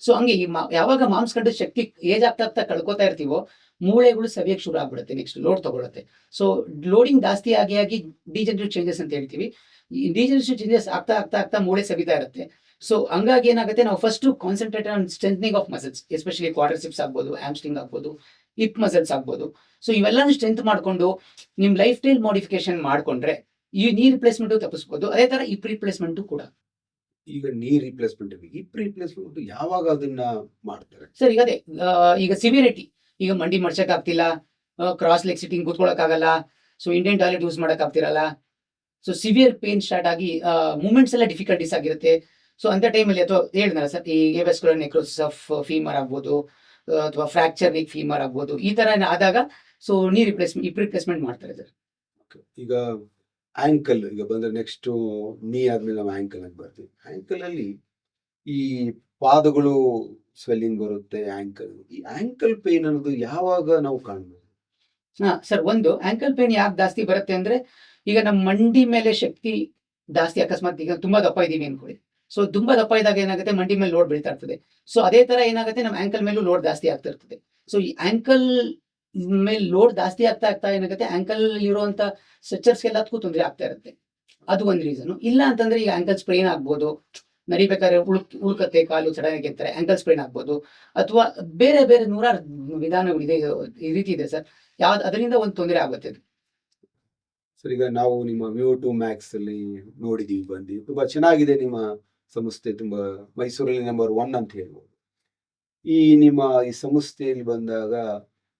ಸೊ ಹಂಗೆ ಯಾವಾಗ ಮಾಂಸಖಂಡದ ಶಕ್ತಿ ಏಜ್ ಆಗ್ತಾ ಆಗ್ತಾ ಕಳ್ಕೊತಾ ಇರ್ತೀವೋ, ಮೂಳೆಗಳು ಸವಿಯಕ್ಕೆ ಶುರು ಆಗ್ಬಿಡುತ್ತೆ, ನೆಕ್ಸ್ಟ್ ಲೋಡ್ ತಗೊಳುತ್ತೆ. ಸೊ ಲೋಡಿಂಗ್ ಜಾಸ್ತಿ ಆಗಿ ಡಿಜನರೇಟಿವ್ ಚೇಂಜಸ್ ಅಂತ ಹೇಳ್ತೀವಿ. ಈ ಡಿಜನರೇಟಿವ್ ಚೇಂಜಸ್ ಆಗ್ತಾ ಆಗ್ತಾ ಆಗ್ತಾ ಮೂಳೆ ಸವಿತಾ ಇರುತ್ತೆ. ಸೊ ಹಂಗಾಗಿ ಏನಾಗುತ್ತೆ, ನಾವು first concentrate on strengthening of muscles, especially quadriceps ಆಗ್ಬೋದು, ಹ್ಯಾಮ್ಸ್ಟ್ರಿಂಗ್ ಆಗ್ಬೋದು, ಹಿಪ್ ಮಸಲ್ಸ್ ಆಗ್ಬೋದು. ಸೊ ಇವೆಲ್ಲನೂ ಸ್ಟ್ರೆಂತ್ ಮಾಡ್ಕೊಂಡು ನಿಮ್ ಲೈಫ್ ಸ್ಟೈಲ್ ಮಾಡಿಫಿಕೇಶನ್ ಮಾಡ್ಕೊಂಡ್ರೆ ಈ ನೀ ರಿಪ್ಲೇಸ್ಮೆಂಟ್ ತಪ್ಪಿಸ್ಬೋದು. ಅದೇ ತರ ಹಿಪ್ ರಿಪ್ಲೇಸ್ಮೆಂಟ್ ಕೂಡ. ಈಗ ನೀ ರಿಪ್ಲೇಸ್ಮೆಂಟ್, ಹಿಪ್ ರಿಪ್ಲೇಸ್ಮೆಂಟ್ ಯಾವಾಗ ಅದನ್ನ ಮಾಡ್ತಾರೆ ಸರ್? ಈಗ ಅದೇ ಈಗ ಸಿವಿಯರಿಟಿ, ಈಗ ಮಂಡಿ ಮಡ್ಚಕ್ ಆಗ್ತಿಲ್ಲ, ಕ್ರಾಸ್ ಲೆಗ್ ಸಿಟ್ಟಿಂಗ್ ಕೂತ್ಕೊಳಕ್ ಆಗಲ್ಲ, ಸೊ ಇಂಡಿಯನ್ ಟಾಯ್ಲೆಟ್ ಯೂಸ್ ಮಾಡಕ್ ಆಗ್ತಿರಲ್ಲ, ಸೊ ಸಿವಿಯರ್ ಪೇನ್ ಸ್ಟಾರ್ಟ್ ಆಗಿ ಮೂವ್ಮೆಂಟ್ಸ್ ಎಲ್ಲ ಡಿಫಿಕಲ್ಟೀಸ್ ಆಗಿರುತ್ತೆ. ಸೊ ಅಂತ ಟೈಮಲ್ಲಿ, ಅಥವಾ ಹೇಳಿದ್ನಲ್ಲ ಸರ್, ಈ ಎವಾಸ್ಕ್ಯುಲರ್ ನೆಕ್ರೋಸಿಸ್ ಆಫ್ ಫೀಮರ್ ಆಗ್ಬೋದು, ಅಥವಾ ಫ್ರಾಕ್ಚರ್ ಲಿಗ್ ಫೀಮರ್ ಆಗ್ಬೋದು, ಈ ತರ ಆದಾಗ ಸೊ ನೀ ರಿಪ್ಲೇಸ್ಮೆಂಟ್, ಹಿಪ್ ರಿಪ್ಲೇಸ್ಮೆಂಟ್ ಮಾಡ್ತಾರೆ ಸರ್. ಈಗ ಆಂಕಲ್ ಈಗ ಬಂದ್ರೆ ನೆಕ್ಸ್ಟ್ ನೀ ಆದ್ಮೇಲೆ ನಾವು ಆಂಕಲ್ ಅಂತ ಬರ್ತೀವಿ. ಆಂಕಲ್ ಅಲ್ಲಿ ಈ ಪಾದಗಳು ಸ್ವೆಲ್ಲಿಂಗ್ ಬರುತ್ತೆ. ಆಂಕಲ್, ಈ ಆಂಕಲ್ ಪೇನ್ ಅನ್ನೋದು ಯಾವಾಗ ನಾವು ಕಾಣ್ಬೋದು? ಸರ್, ಒಂದು ಆಂಕಲ್ ಪೇನ್ ಯಾಕೆ ಜಾಸ್ತಿ ಬರುತ್ತೆ ಅಂದ್ರೆ, ಈಗ ನಮ್ಮ ಮಂಡಿ ಮೇಲೆ ಶಕ್ತಿ ಜಾಸ್ತಿ, ಅಕಸ್ಮಾತ್ ಈಗ ತುಂಬಾ ದಪ್ಪ ಇದೀವಿ ಅನ್ಕೊಳ್ಳಿ, ಸೊ ತುಂಬಾ ದಪ್ಪ ಇದ್ದಾಗ ಏನಾಗುತ್ತೆ, ಮಂಡಿ ಮೇಲೆ ಲೋಡ್ ಬೀಳ್ತಾ ಇರ್ತದೆ. ಸೊ ಅದೇ ತರ ಏನಾಗುತ್ತೆ, ನಮ್ಮ ಆಂಕಲ್ ಮೇಲೂ ಲೋಡ್ ಜಾಸ್ತಿ ಆಗ್ತಾ ಇರ್ತದೆ. ಸೊ ಈ ಆಂಕಲ್ ಮೇಲೆ ಲೋಡ್ ಜಾಸ್ತಿ ಆಗ್ತಾ ಆಗ್ತಾ ಏನಾಗುತ್ತೆ, ಆಂಕಲ್ ಇರುವಂತ ಸ್ಟ್ರೆಚರ್ಸ್ ಎಲ್ಲದಕ್ಕೂ ತೊಂದರೆ ಆಗ್ತಾ ಇರುತ್ತೆ. ಅದು ಒಂದು ರೀಸನ್. ಇಲ್ಲ ಅಂತಂದ್ರೆ ಈಗ ಆಂಕಲ್ ಸ್ಪ್ರೈನ್ ಆಗ್ಬೋದು, ನಡಿಬೇಕಾದ್ರೆ ಉಳ್ಕತ್ತೆ, ಕಾಲು ಸಡನ್ ಆಗಿ ಎತ್ತಾರೆ, ಆಂಕಲ್ ಸ್ಪ್ರೈನ್ ಆಗ್ಬೋದು, ಅಥವಾ ಬೇರೆ ಬೇರೆ ನೂರಾರು ವಿಧಾನಗಳಿದೆ, ಈ ರೀತಿ ಇದೆ ಸರ್. ಅದರಿಂದ ಒಂದು ತೊಂದರೆ ಆಗುತ್ತೆ. ಸರ್, ಈಗ ನಾವು ನಿಮ್ಮ VO2 Max ಅಲ್ಲಿ ನೋಡಿದೀವಿ, ಬಂದು ತುಂಬಾ ಚೆನ್ನಾಗಿದೆ ನಿಮ್ಮ ಸಂಸ್ಥೆ, ತುಂಬಾ ಮೈಸೂರಲ್ಲಿ ನಂಬರ್ 1 ಅಂತ ಹೇಳ್ಬೋದು. ಈ ನಿಮ್ಮ ಈ ಸಂಸ್ಥೆಯಲ್ಲಿ ಬಂದಾಗ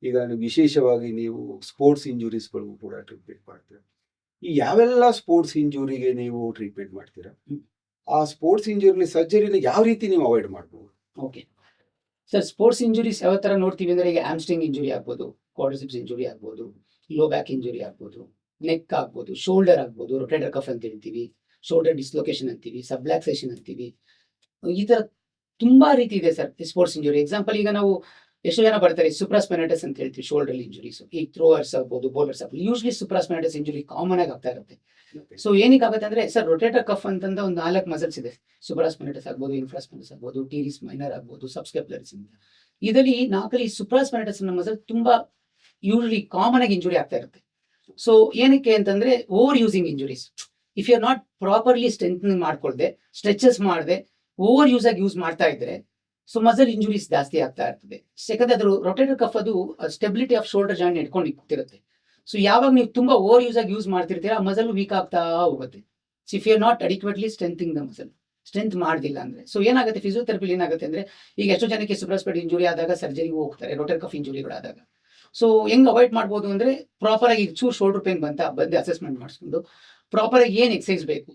ಈಗ ವಿಶೇಷವಾಗಿ ನೀವು ಸ್ಪೋರ್ಟ್ಸ್ ಇಂಜುರೀಸ್ಗಳಿಗೂ ಕೂಡ ಟ್ರೀಟ್ಮೆಂಟ್ ಮಾಡ್ತೀರಾ. ಈ ಯಾವೆಲ್ಲ ಸ್ಪೋರ್ಟ್ಸ್ ಇಂಜುರಿಗೆ ನೀವು ಟ್ರೀಟ್ಮೆಂಟ್ ಮಾಡ್ತೀರಾ? ಆ ಸ್ಪೋರ್ಟ್ಸ್ ಇಂಜುರಿ ಸರ್ಜರಿನ ಯಾವ ರೀತಿ ನೀವು ಅವಾಯ್ಡ್ ಮಾಡ್ಬೋದು? ಓಕೆ ಸರ್, ಸ್ಪೋರ್ಟ್ಸ್ ಇಂಜುರೀಸ್ ಯಾವ ತರ ನೋಡ್ತೀವಿ ಅಂದ್ರೆ, ಈಗ ಹ್ಯಾಮ್ಸ್ಟ್ರಿಂಗ್ ಇಂಜುರಿ ಆಗ್ಬೋದು, ಕ್ವಾಡ್ರಿಸೆಪ್ಸ್ ಇಂಜುರಿ ಆಗ್ಬೋದು, ಲೋ ಬ್ಯಾಕ್ ಇಂಜುರಿ ಆಗ್ಬೋದು, ನೆಕ್ ಆಗ್ಬೋದು, ಶೋಲ್ಡರ್ ಆಗ್ಬೋದು, ರೊಟೇಟರ್ ಕಫ್ ಅಂತ ಹೇಳ್ತೀವಿ, ಶೋಲ್ಡರ್ ಡಿಸ್ಲೊಕೇಶನ್ ಅಂತೀವಿ, ಸಬ್ಲಾಕ್ಸೇಷನ್ ಅಂತೀವಿ. ಈ ತರ ತುಂಬಾ ರೀತಿ ಇದೆ ಸರ್ ಸ್ಪೋರ್ಟ್ಸ್ ಇಂಜುರಿ. ಎಕ್ಸಾಂಪಲ್, ಈಗ ನಾವು ಎಷ್ಟು ಜನ ಬರ್ತಾರೆ, ಸುಪ್ರಾಸ್ಪೈನೈಟಿಸ್ ಅಂತ ಹೇಳ್ತೀವಿ, ಶೋಲ್ಡರ್ ಇಂಜುರೀಸ್. ಈ ಥ್ರೋವರ್ಸ್ ಆಗ್ಬೋದು, ಬೌಲರ್ಸ್ ಆಗ್ಬೋದು, ಯೂಶ್ಲಿ ಸುಪ್ರಾಸ್ಪೈನೈಟಿಸ್ ಇಂಜುರಿ ಕಾಮನ್ ಆಗಿ ಆಗ್ತಾ ಇರುತ್ತೆ. ಸೊ ಏನಕ್ಕೆ ಆಗುತ್ತೆ ಅಂದ್ರೆ ಸರ್, ರೊಟೇಟರ್ ಕಫ್ ಅಂತಂದ ಒಂದು 4 ಮಸಲ್ಸ್ ಇದೆ. ಸುಪ್ರಾಸ್ಪೈನೈಟಿಸ್ ಆಗ್ಬೋದು, ಇನ್ಫ್ರಾಸ್ಪೈನಟಿಸ್ ಆಗ್ಬೋದು, ಟೀರಿಸ್ ಮೈನರ್ ಆಗ್ಬೋದು, ಸಬ್ಸ್ಕ್ಯಾಪ್ಯುಲರಿಸ್ ಅಂತ. ಇದರಲ್ಲಿ 4 ಸುಪ್ರಾಸ್ಪೈನಟಿಸ್ ಅನ್ನೋ ಮಸಲ್ ತುಂಬಾ ಯೂಶ್ಲಿ ಕಾಮನ್ ಆಗಿ ಇಂಜುರಿ ಆಗ್ತಾ ಇರುತ್ತೆ. ಸೊ ಏನಕ್ಕೆ ಅಂತಂದ್ರೆ, over using injuries. If you are not properly strengthening ಮಾಡ್ಕೊಳ್ದೆ, ಸ್ಟ್ರೆಚಸ್ ಮಾಡದೆ, ಓವರ್ ಯೂಸ್ ಆಗಿ ಯೂಸ್ ಮಾಡ್ತಾ ಇದ್ರೆ, ಸೊ ಮಸಲ್ ಇಂಜುರೀಸ್ ಜಾಸ್ತಿ ಆಗ್ತಾ ಇರ್ತದೆ. ಯಾಕಂದ್ರೆ ಅದ್ರ ರೊಟೇಟರ್ ಕಫ್ ಅದು ಸ್ಟೆಬಿಲಿಟಿ ಆಫ್ ಶೋಲ್ಡರ್ ಜಾಯಿಂಟ್ ಇಟ್ಕೊಂಡು ನಿಂತಿರುತ್ತೆ. ಸೊ ಯಾವಾಗ ನೀವು ತುಂಬಾ ಓವರ್ ಯೂಸ್ ಆಗಿ ಯೂಸ್ ಮಾಡ್ತಿರ್ತೀರಾ, ಆ ಮಸಲ್ ವೀಕ್ ಆಗ್ತಾ ಹೋಗುತ್ತೆ. So if you are not adequately strengthening the muscle, strength ಮಾಡ್ದಿಲ್ಲ ಅಂದ್ರೆ, ಸೊ ಏನಾಗುತ್ತೆ, ಫಿಸಿಯೋಥೆರಪಿ ಏನಾಗುತ್ತೆ ಅಂದ್ರೆ, ಈಗ ಎಷ್ಟೋ ಜನಕ್ಕೆ ಸುಪ್ರಾಸ್ಪೈನೈಟಿಸ್ ಇಂಜುರಿ ಆದಾಗ ಸರ್ಜರಿಗೆ ಹೋಗ್ತಾರೆ, ರೊಟೇಟರ್ ಕಫ್ ಇಂಜುರಿಗಳಾದಾಗ. ಸೊ ಹೆಂಗ್ ಅವಾಯ್ಡ್ ಮಾಡ್ಬೋದು ಅಂದ್ರೆ, ಪ್ರಾಪರ್ ಆಗಿ ಚೂರು ಶೋಲ್ಡರ್ ಪೇನ್ ಬಂದು ಅಸೆಸ್ಮೆಂಟ್ ಮಾಡಿಸ್ಕೊಂಡು, ಪ್ರಾಪರ್ ಆಗಿ ಏನ್ ಎಕ್ಸಸೈಸ್ ಬೇಕು,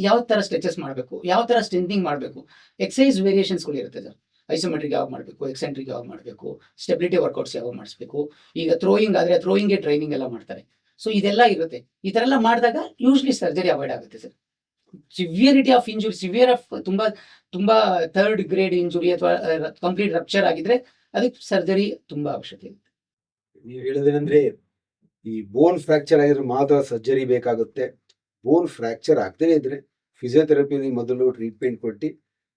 ಯಾವ ತರ ಸ್ಟ್ರೆಚಸ್ ಮಾಡಬೇಕು, ಯಾವ ತರ ಸ್ಟ್ರೆಂಥಿಂಗ್ ಮಾಡಬೇಕು, ಎಕ್ಸಸೈಸ್ ವೇರಿಯೇಷನ್ಸ್ಗಳು ಇರುತ್ತೆ ಸರ್. ಐಸೋಮೆಟ್ರಿಕ್ ಯಾವಾಗ ಮಾಡಬೇಕು, ಎಕ್ಸೆಂಟ್ರಿಕ್ ಯಾವಾಗ ಮಾಡಬೇಕು, ಸ್ಟೆಬಿಲಿಟಿ ವರ್ಕೌಟ್ಸ್ ಯಾವಾಗ ಮಾಡಿಸ್ಬೇಕು. ಈಗ ಥ್ರೋಯಿಂಗ್ ಆದ್ರೆ ಥ್ರೋಯಿಂಗ್ಗೆ ಟ್ರೈನಿಂಗ್ ಎಲ್ಲ ಮಾಡ್ತಾರೆ. ಸೊ ಇದೆಲ್ಲ ಇರುತ್ತೆ. ಈ ತರ ಎಲ್ಲ ಮಾಡಿದಾಗ ಯೂಶ್ಲಿ ಸರ್ಜರಿ ಅವಾಯ್ಡ್ ಆಗುತ್ತೆ sir. Severity of injury, severe of ತುಂಬಾ ತುಂಬಾ ಥರ್ಡ್ ಗ್ರೇಡ್ ಇಂಜುರಿ ಅಥವಾ ಕಂಪ್ಲೀಟ್ ರಪ್ಚರ್ ಆಗಿದ್ರೆ ಅದಕ್ಕೆ ಸರ್ಜರಿ ತುಂಬಾ ಅವಶ್ಯಕತೆ ಇದೆ. ನೀವು ಹೇಳೋದೇನಂದ್ರೆ ಈ ಬೋನ್ ಫ್ರಾಕ್ಚರ್ ಆಗಿದ್ರೆ ಮಾತ್ರ ಸರ್ಜರಿ ಬೇಕಾಗುತ್ತೆ. ಬೋನ್ ಫ್ರಾಕ್ಚರ್ ಆಗದೇ ಇದ್ರೆ ಫಿಸಿಯೋಥೆರಪಿ ಮೊದಲು ಟ್ರೀಟ್ಮೆಂಟ್ ಕೊಟ್ಟು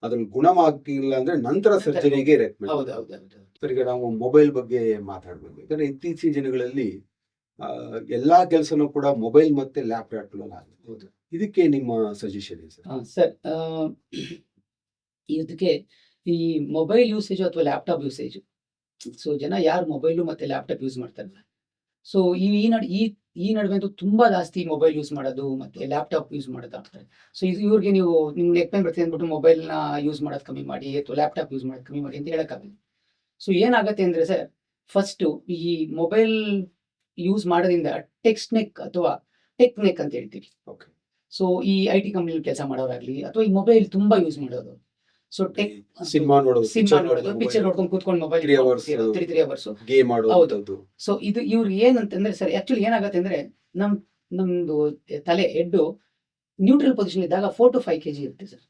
ಅದ್ರಲ್ಲಿ ಗುಣವಾಗಿಲ್ಲ ಅಂದ್ರೆ ನಂತರ ಸರ್ಜರಿಗೆ ರೆಕಮೆಂಡ್. ಹೌದೌದು. ಸರ್, ಈಗ ನಾವು ಮೊಬೈಲ್ ಬಗ್ಗೆ ಮಾತಾಡ್ಬೇಕು. ಯಾಕಂದ್ರೆ ಇತ್ತೀಚಿನ ದಿನಗಳಲ್ಲಿ ಎಲ್ಲಾ ಕೆಲಸನೂ ಕೂಡ ಮೊಬೈಲ್ ಮತ್ತೆ ಲ್ಯಾಪ್ಟಾಪ್ ಆಗುತ್ತೆ. ಇದಕ್ಕೆ ನಿಮ್ಮ ಸಜೆಷನ್ ಇದೆ ಸರ್? ಸರ್, ಇದಕ್ಕೆ ಈ ಮೊಬೈಲ್ ಯೂಸೇಜ್ ಅಥವಾ ಲ್ಯಾಪ್ಟಾಪ್ ಯೂಸೇಜ್, ಸೊ ಜನ ಯಾರು ಮೊಬೈಲು ಮತ್ತೆ ಲ್ಯಾಪ್ಟಾಪ್ ಯೂಸ್ ಮಾಡ್ತಾರಲ್ಲ, ಸೊ ಈ ನಡುವೆ ಅಂತೂ ತುಂಬಾ ಜಾಸ್ತಿ ಮೊಬೈಲ್ ಯೂಸ್ ಮಾಡೋದು ಮತ್ತೆ ಲ್ಯಾಪ್ಟಾಪ್ ಯೂಸ್ ಮಾಡೋದು ಆಗ್ತಾರೆ. ಸೊ ಇವ್ರಿಗೆ ನೀವು ನಿಮ್ ನೆಕ್ ಪೇನ್ ಬರ್ತೀನಿ ಅಂದ್ಬಿಟ್ಟು ಮೊಬೈಲ್ನ ಯೂಸ್ ಮಾಡೋದು ಕಮ್ಮಿ ಮಾಡಿ ಅಥವಾ ಲ್ಯಾಪ್ಟಾಪ್ ಯೂಸ್ ಮಾಡೋದು ಕಮ್ಮಿ ಮಾಡಿ ಅಂತ ಹೇಳಕ್ಕಾಗಲ್ಲ. ಸೊ ಏನಾಗುತ್ತೆ ಅಂದ್ರೆ ಸರ್, ಫಸ್ಟ್ ಈ ಮೊಬೈಲ್ ಯೂಸ್ ಮಾಡೋದ್ರಿಂದ ಟೆಕ್ಸ್ಟ್ ನೆಕ್ ಅಥವಾ ಟೆಕ್ ನೆಕ್ ಅಂತ ಹೇಳ್ತೀವಿ. ಓಕೆ. ಸೊ ಈ IT ಕಂಪ್ನಿ ಕೆಲಸ ಮಾಡೋರಾಗ್ಲಿ ಅಥವಾ ಈ ಮೊಬೈಲ್ ತುಂಬಾ ಯೂಸ್ ಮಾಡೋದು, ಸೊ ಟೆಕ್ ಸಿನಿಮಾ ನೋಡೋದು, ಪಿಕ್ಚರ್ ನೋಡ್ಕೊಂಡು ಕೂತ್ಕೊಂಡು ಮೊಬೈಲ್ 3 hours 3 ಅವರ್ಸ್ ಗೇಮ್ ಆಡೋದು. ಸೊ ಇದು ಇವ್ರು ಏನಂತಂದ್ರೆ ಸರ್, ಆಕ್ಚುಲಿ ಏನಾಗುತ್ತೆ ಅಂದ್ರೆ ನಮ್ದು ತಲೆ ಹೆಡ್ ನ್ಯೂಟ್ರಲ್ ಪೊಸಿಷನ್ ಇದ್ದಾಗ 4 to 5 kg ಇರುತ್ತೆ ಸರ್.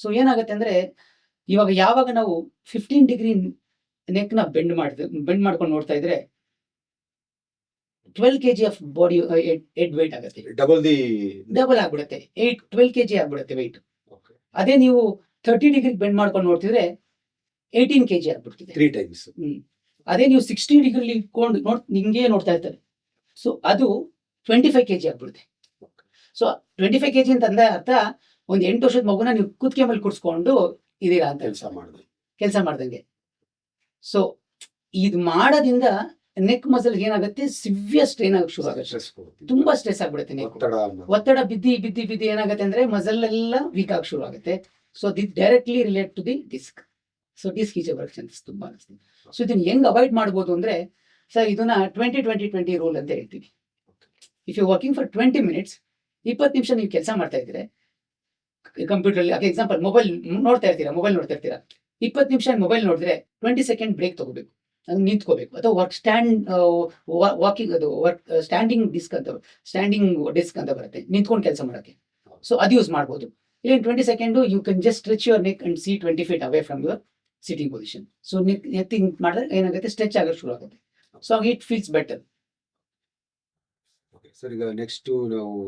ಸೊ ಏನಾಗುತ್ತೆ ಅಂದ್ರೆ ಯಾವಾಗ ನಾವು 15 ಡಿಗ್ರಿ ನೆಕ್ ನ ಬೆಂಡ್ ಮಾಡ್ಕೊಂಡು ನೋಡ್ತಾ ಇದ್ರೆ 12 kg of body head weight ಆಗುತ್ತೆ, ಡಬಲ್ ಆಗ್ಬಿಡುತ್ತೆ, 12 kg ಆಗ್ಬಿಡುತ್ತೆ ವೆಯ್ಟ್. ಅದೇ ನೀವು 30 ಡಿಗ್ರಿ ಬೆಂಡ್ ಮಾಡ್ಕೊಂಡು ನೋಡ್ತಿದ್ರೆ 18 kg ಆಗ್ಬಿಡ್ತಿದೆ, 3 times. ಅದೇ ನೀವು 60 ಡಿಗ್ರಿ ಇಟ್ಕೊಂಡು ಹಿಂಗೆ ನೋಡ್ತಾ ಇರ್ತಾರೆ, ಸೊ ಅದು 25 kg ಆಗ್ಬಿಡುತ್ತೆ. ಸೊ 25 kg ಅಂತ ಅಂದ್ರೆ ಅರ್ಥ ಒಂದು 8 ವರ್ಷದ ಮಗುನ ನೀವು ಕುತ್ತಿಗೆ ಮೇಲೆ ಕೂರಿಸ್ಕೊಂಡು ಇದೀರಾ ಅಂತ ಕೆಲಸ ಮಾಡ್ದಂಗೆ. ಸೊ ಇದು ಮಾಡೋದ್ರಿಂದ ನೆಕ್ ಮಸಲ್ ಏನಾಗುತ್ತೆ, ಸಿವಿಯರ್ ಸ್ಟ್ರೈನ್ ಆಗಕ್ಕೆ ಶುರು ಆಗುತ್ತೆ, ತುಂಬಾ ಸ್ಟ್ರೆಸ್ ಆಗ್ಬಿಡುತ್ತೆ. ನೆಕ್ ಒತ್ತಡ ಬಿದ್ದಿ ಏನಾಗುತ್ತೆ ಅಂದ್ರೆ ಮಸಲ್ ಎಲ್ಲ ವೀಕ್ ಆಗಿ ಶುರು ಆಗುತ್ತೆ. So this directly relate to the disc. So disc is a chances ತುಂಬಾ ಆಗುತ್ತೆ. ಸೊ ಇದನ್ನ ಹೆಂಗ್ ಅವಾಯ್ಡ್ ಮಾಡ್ಬೋದು ಅಂದ್ರೆ ಸರ್, ಇದನ್ನ 20-20-20 ರೂಲ್ ಅಂತ ಹೇಳ್ತೀವಿ. If you working for 20 minutes, 20 ನಿಮಿಷ ನೀವು ಕೆಲಸ ಮಾಡ್ತಾ ಇದ್ರೆ ಕಂಪ್ಯೂಟರ್ ಅಲ್ಲಿ, ಎಕ್ಸಾಂಪಲ್ ಮೊಬೈಲ್ ನೋಡ್ತಾ ಇರ್ತೀರಾ, 20 ನಿಮಿಷ ಮೊಬೈಲ್ ನೋಡಿದ್ರೆ 20 ಸೆಕೆಂಡ್ ಬ್ರೇಕ್ ತಗೋಬೇಕು, ನಿಂತ್ಕೋಬೇಕು. ಅಥವಾ ಸ್ಟ್ಯಾಂಡಿಂಗ್ ಡಿಸ್ಕ್ ಅಂತ ಬರುತ್ತೆ, ನಿಂತ್ಕೊಂಡು ಕೆಲಸ ಮಾಡಕ್ಕೆ. ಸೊ ಅದು ಯೂಸ್ ಮಾಡ್ಬೋದು. ಇಲ್ಲ 20 second you can just stretch your neck and see 20 feet away from your sitting position. So neck ಮಾಡಿದ್ರೆ ಏನಾಗುತ್ತೆ, ಸ್ಟ್ರೆಚ್ ಆಗಕ್ಕೆ ಶುರು ಆಗುತ್ತೆ. So it feels better. Sir, ಈಗ ನೆಕ್ಸ್ಟ್ ನಾವು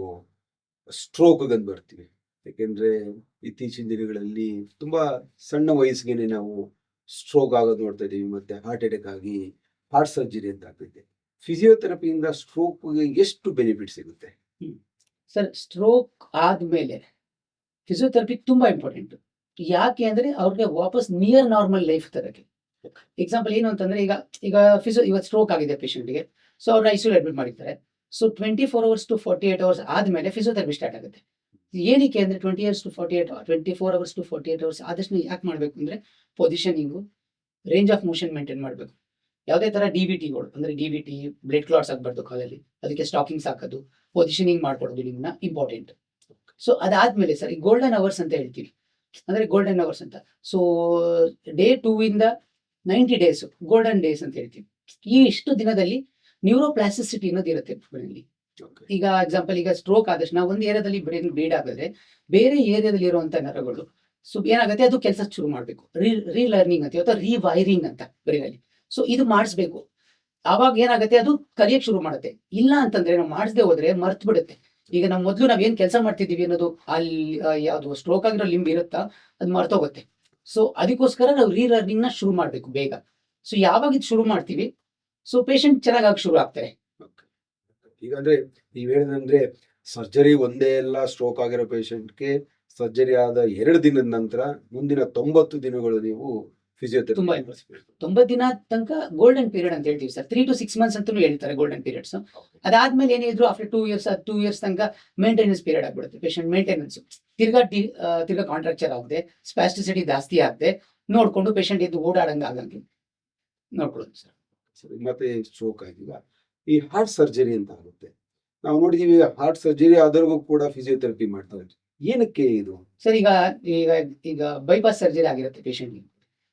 ಸ್ಟ್ರೋಕ್ ಅಂತ ಬರ್ತೀವಿ. ಯಾಕೆಂದ್ರೆ ಇತ್ತೀಚಿನ ದಿನಗಳಲ್ಲಿ ತುಂಬಾ ಸಣ್ಣ ವಯಸ್ಸಿಗೆ ನಾವು ಸ್ಟ್ರೋಕ್ ಆಗೋದು ನೋಡ್ತಾ ಇದೀವಿ, ಮತ್ತೆ ಹಾರ್ಟ್ ಅಟ್ಯಾಕ್ ಆಗಿ ಹಾರ್ಟ್ ಸರ್ಜರಿ ಅಂತ ಆಗ್ತಿದೆ. ಫಿಸಿಯೋಥೆರಪಿಯಿಂದ ಸ್ಟ್ರೋಕ್ಗೆ ಎಷ್ಟು ಬೆನಿಫಿಟ್ ಸಿಗುತ್ತೆ? ಸರ್, ಸ್ಟ್ರೋಕ್ ಆದ್ಮೇಲೆ ಫಿಸಿಯೋಥೆರಪಿ ತುಂಬಾ ಇಂಪಾರ್ಟೆಂಟ್. ಯಾಕೆ ಅಂದ್ರೆ ಅವ್ರಿಗೆ ವಾಪಸ್ ನಿಯರ್ ನಾರ್ಮಲ್ ಲೈಫ್ ತರಕ್ಕೆ. ಎಕ್ಸಾಂಪಲ್ ಏನು ಅಂತಂದ್ರೆ, ಇವತ್ತು ಸ್ಟ್ರೋಕ್ ಆಗಿದೆ ಪೇಷಂಟ್ಗೆ, ಸೊ ಅವ್ರನ್ನ ICU ಅಡ್ಮಿಟ್ ಮಾಡಿರ್ತಾರೆ. ಸೊ 24 hours to 48 hours ಆದ್ಮೇಲೆ ಫಿಸಿಯೋಥೆರಪಿ ಸ್ಟಾರ್ಟ್ ಆಗುತ್ತೆ. ಏನಕ್ಕೆ ಅಂದ್ರೆ 24 hours to 48 hours ಆದಷ್ಟು ಯಾಕೆ ಮಾಡ್ಬೇಕು ಅಂದ್ರೆ, positioning, range of motion maintain ಮಾಡಬೇಕು. ಯಾವುದೇ ತರ DVTಗಳು ಅಂದ್ರೆ DVT, ಬ್ಲಡ್ ಕ್ಲಾಟ್ಸ್ ಆಗಬಾರ್ದು ಕಾಲಲ್ಲಿ, ಅದಕ್ಕೆ ಸ್ಟಾಕಿಂಗ್ಸ್ ಹಾಕೋದು, ಪೊಸಿಷನಿಂಗ್ ಮಾಡ್ಕೊಡೋದು ನಿಮ್ಮನ್ನ ಇಂಪಾರ್ಟೆಂಟ್. ಸೊ ಅದಾದ್ಮೇಲೆ ಸರ್, ಈ ಗೋಲ್ಡನ್ ಅವರ್ಸ್ ಅಂತ ಹೇಳ್ತೀವಿ, ಅಂದ್ರೆ ಗೋಲ್ಡನ್ ಅವರ್ಸ್ ಅಂತ. ಸೊ ಡೇ 2 ಇಂದ 90 days ಗೋಲ್ಡನ್ ಡೇಸ್ ಅಂತ ಹೇಳ್ತೀವಿ. ಈ ಇಷ್ಟು ದಿನದಲ್ಲಿ ನ್ಯೂರೋಪ್ಲಾಸ್ಟಿಸಿಟಿ ಅನ್ನೋದು ಇರುತ್ತೆ ಬ್ರೈನಲ್ಲಿ. ಈಗ ಎಕ್ಸಾಂಪಲ್, ಈಗ ಸ್ಟ್ರೋಕ್ ಆದಷ್ಟು ನಾವು ಒಂದು ಏರಿಯಾದಲ್ಲಿ ಬ್ರೈನ್ ಬ್ಲೀಡ್ ಆಗಿದ್ರೆ ಬೇರೆ ಏರಿಯಾದಲ್ಲಿ ಇರುವಂತ ನರಗಳು ಸೊ ಏನಾಗುತ್ತೆ, ಅದು ಕೆಲಸ ಶುರು ಮಾಡಬೇಕು, ರೀಲರ್ನಿಂಗ್ ಅಂತ ಅಥವಾ ರಿವೈರಿಂಗ್ ಅಂತ ಬ್ರೈನಲ್ಲಿ. ಸೊ ಇದು ಮಾಡಿಸ್ಬೇಕು. ಆವಾಗ ಏನಾಗುತ್ತೆ, ಅದು ಕಲಿಯಕ್ಕೆ ಶುರು ಮಾಡುತ್ತೆ. ಇಲ್ಲ ಅಂತಂದ್ರೆ ನಾವು ಮಾಡಿಸದೆ ಹೋದ್ರೆ ಮರ್ತು ಬಿಡುತ್ತೆ. ಈಗ ನಾವು ಮೊದಲು ನಾವೇನ್ ಕೆಲಸ ಮಾಡ್ತಿದೀವಿ ಅನ್ನೋದು ಅಲ್ಲಿ ಯಾವ್ದು ಸ್ಟ್ರೋಕ್ ಆಗಿರೋ ಲಿಂಬ್ ಇರುತ್ತಾ ಅದು ಮರ್ತೋಗುತ್ತೆ. ಸೊ ಅದಕ್ಕೋಸ್ಕರ ನಾವು ರೀಲರ್ನಿಂಗ್ ನ ಶುರು ಮಾಡ್ಬೇಕು ಬೇಗ. ಸೊ ಯಾವಾಗ ಇದು ಶುರು ಮಾಡ್ತೀವಿ, ಸೊ ಪೇಷಂಟ್ ಚೆನ್ನಾಗಿ ಶುರು ಆಗ್ತಾರೆ. ಈಗ ಅಂದ್ರೆ ನೀವ್ ಹೇಳಿದ್ರೆ ಸರ್ಜರಿ ಒಂದೇ ಎಲ್ಲ ಸ್ಟ್ರೋಕ್ ಆಗಿರೋ ಪೇಷಂಟ್ಗೆ ಸರ್ಜರಿ ಆದ 2 ದಿನದ ನಂತರ ಮುಂದಿನ 90 ದಿನಗಳು ನೀವು ಫಿಸಿಯೋಥೆರಪಿ ತುಂಬಾ 90 ದಿನ ತನಕ ಗೋಲ್ಡನ್ ಪೀರಿಯಡ್ ಅಂತ ಹೇಳ್ತೀವಿ ಸರ್. 3 to 6 months ಅಂತಾನು ಹೇಳ್ತಾರೆ ಗೋಲ್ಡನ್ ಪೀರಿಯಡ್ಸ್. ಅದಾದ್ಮೇಲೆ ಏನಿದ್ರು ಆಫ್ಟರ್ 2 years ತನಕ ಮೇಂಟೆನೆನ್ಸ್ ಪೀರಿಯಡ್ ಆಗ್ಬಿಡುತ್ತೆ. ಪೇಷಂಟ್ ಮೇಂಟೆನೆನ್ಸ್ ತಿರ್ಗಾ ಕಾಂಟ್ರಾಕ್ಚರ್ ಆಗದೆ, ಸ್ಪಾಸ್ಟಿಸಿಟಿ ಜಾಸ್ತಿ ಆಗದೆ ನೋಡ್ಕೊಂಡು ಪೇಷಂಟ್ ಎದ್ದು ಓಡಾಡಂಗ ಆಗಂಗೆ ನೋಡ್ಕೊಳ್ಳೋದು ಸರ್. ಮತ್ತೆ ಸ್ಟ್ರೋಕ್ ಆಗಿಲ್ಲ, ಈ ಹಾರ್ಟ್ ಸರ್ಜರಿ ಅಂತ ಆಗುತ್ತೆ. ನಾವು ನೋಡಿದೀವಿ ಹಾರ್ಟ್ ಸರ್ಜರಿ ಆದವ್ರಿಗೂ ಕೂಡ ಫಿಸಿಯೋಥೆರಪಿ ಮಾಡ್ತಾರೆ. ಏನಕ್ಕೆ ಇದು? ಸರ್ ಈಗ ಈಗ ಈಗ ಬೈಪಾಸ್ ಸರ್ಜರಿ ಆಗಿರುತ್ತೆ ಪೇಷಂಟ್ಗೆ.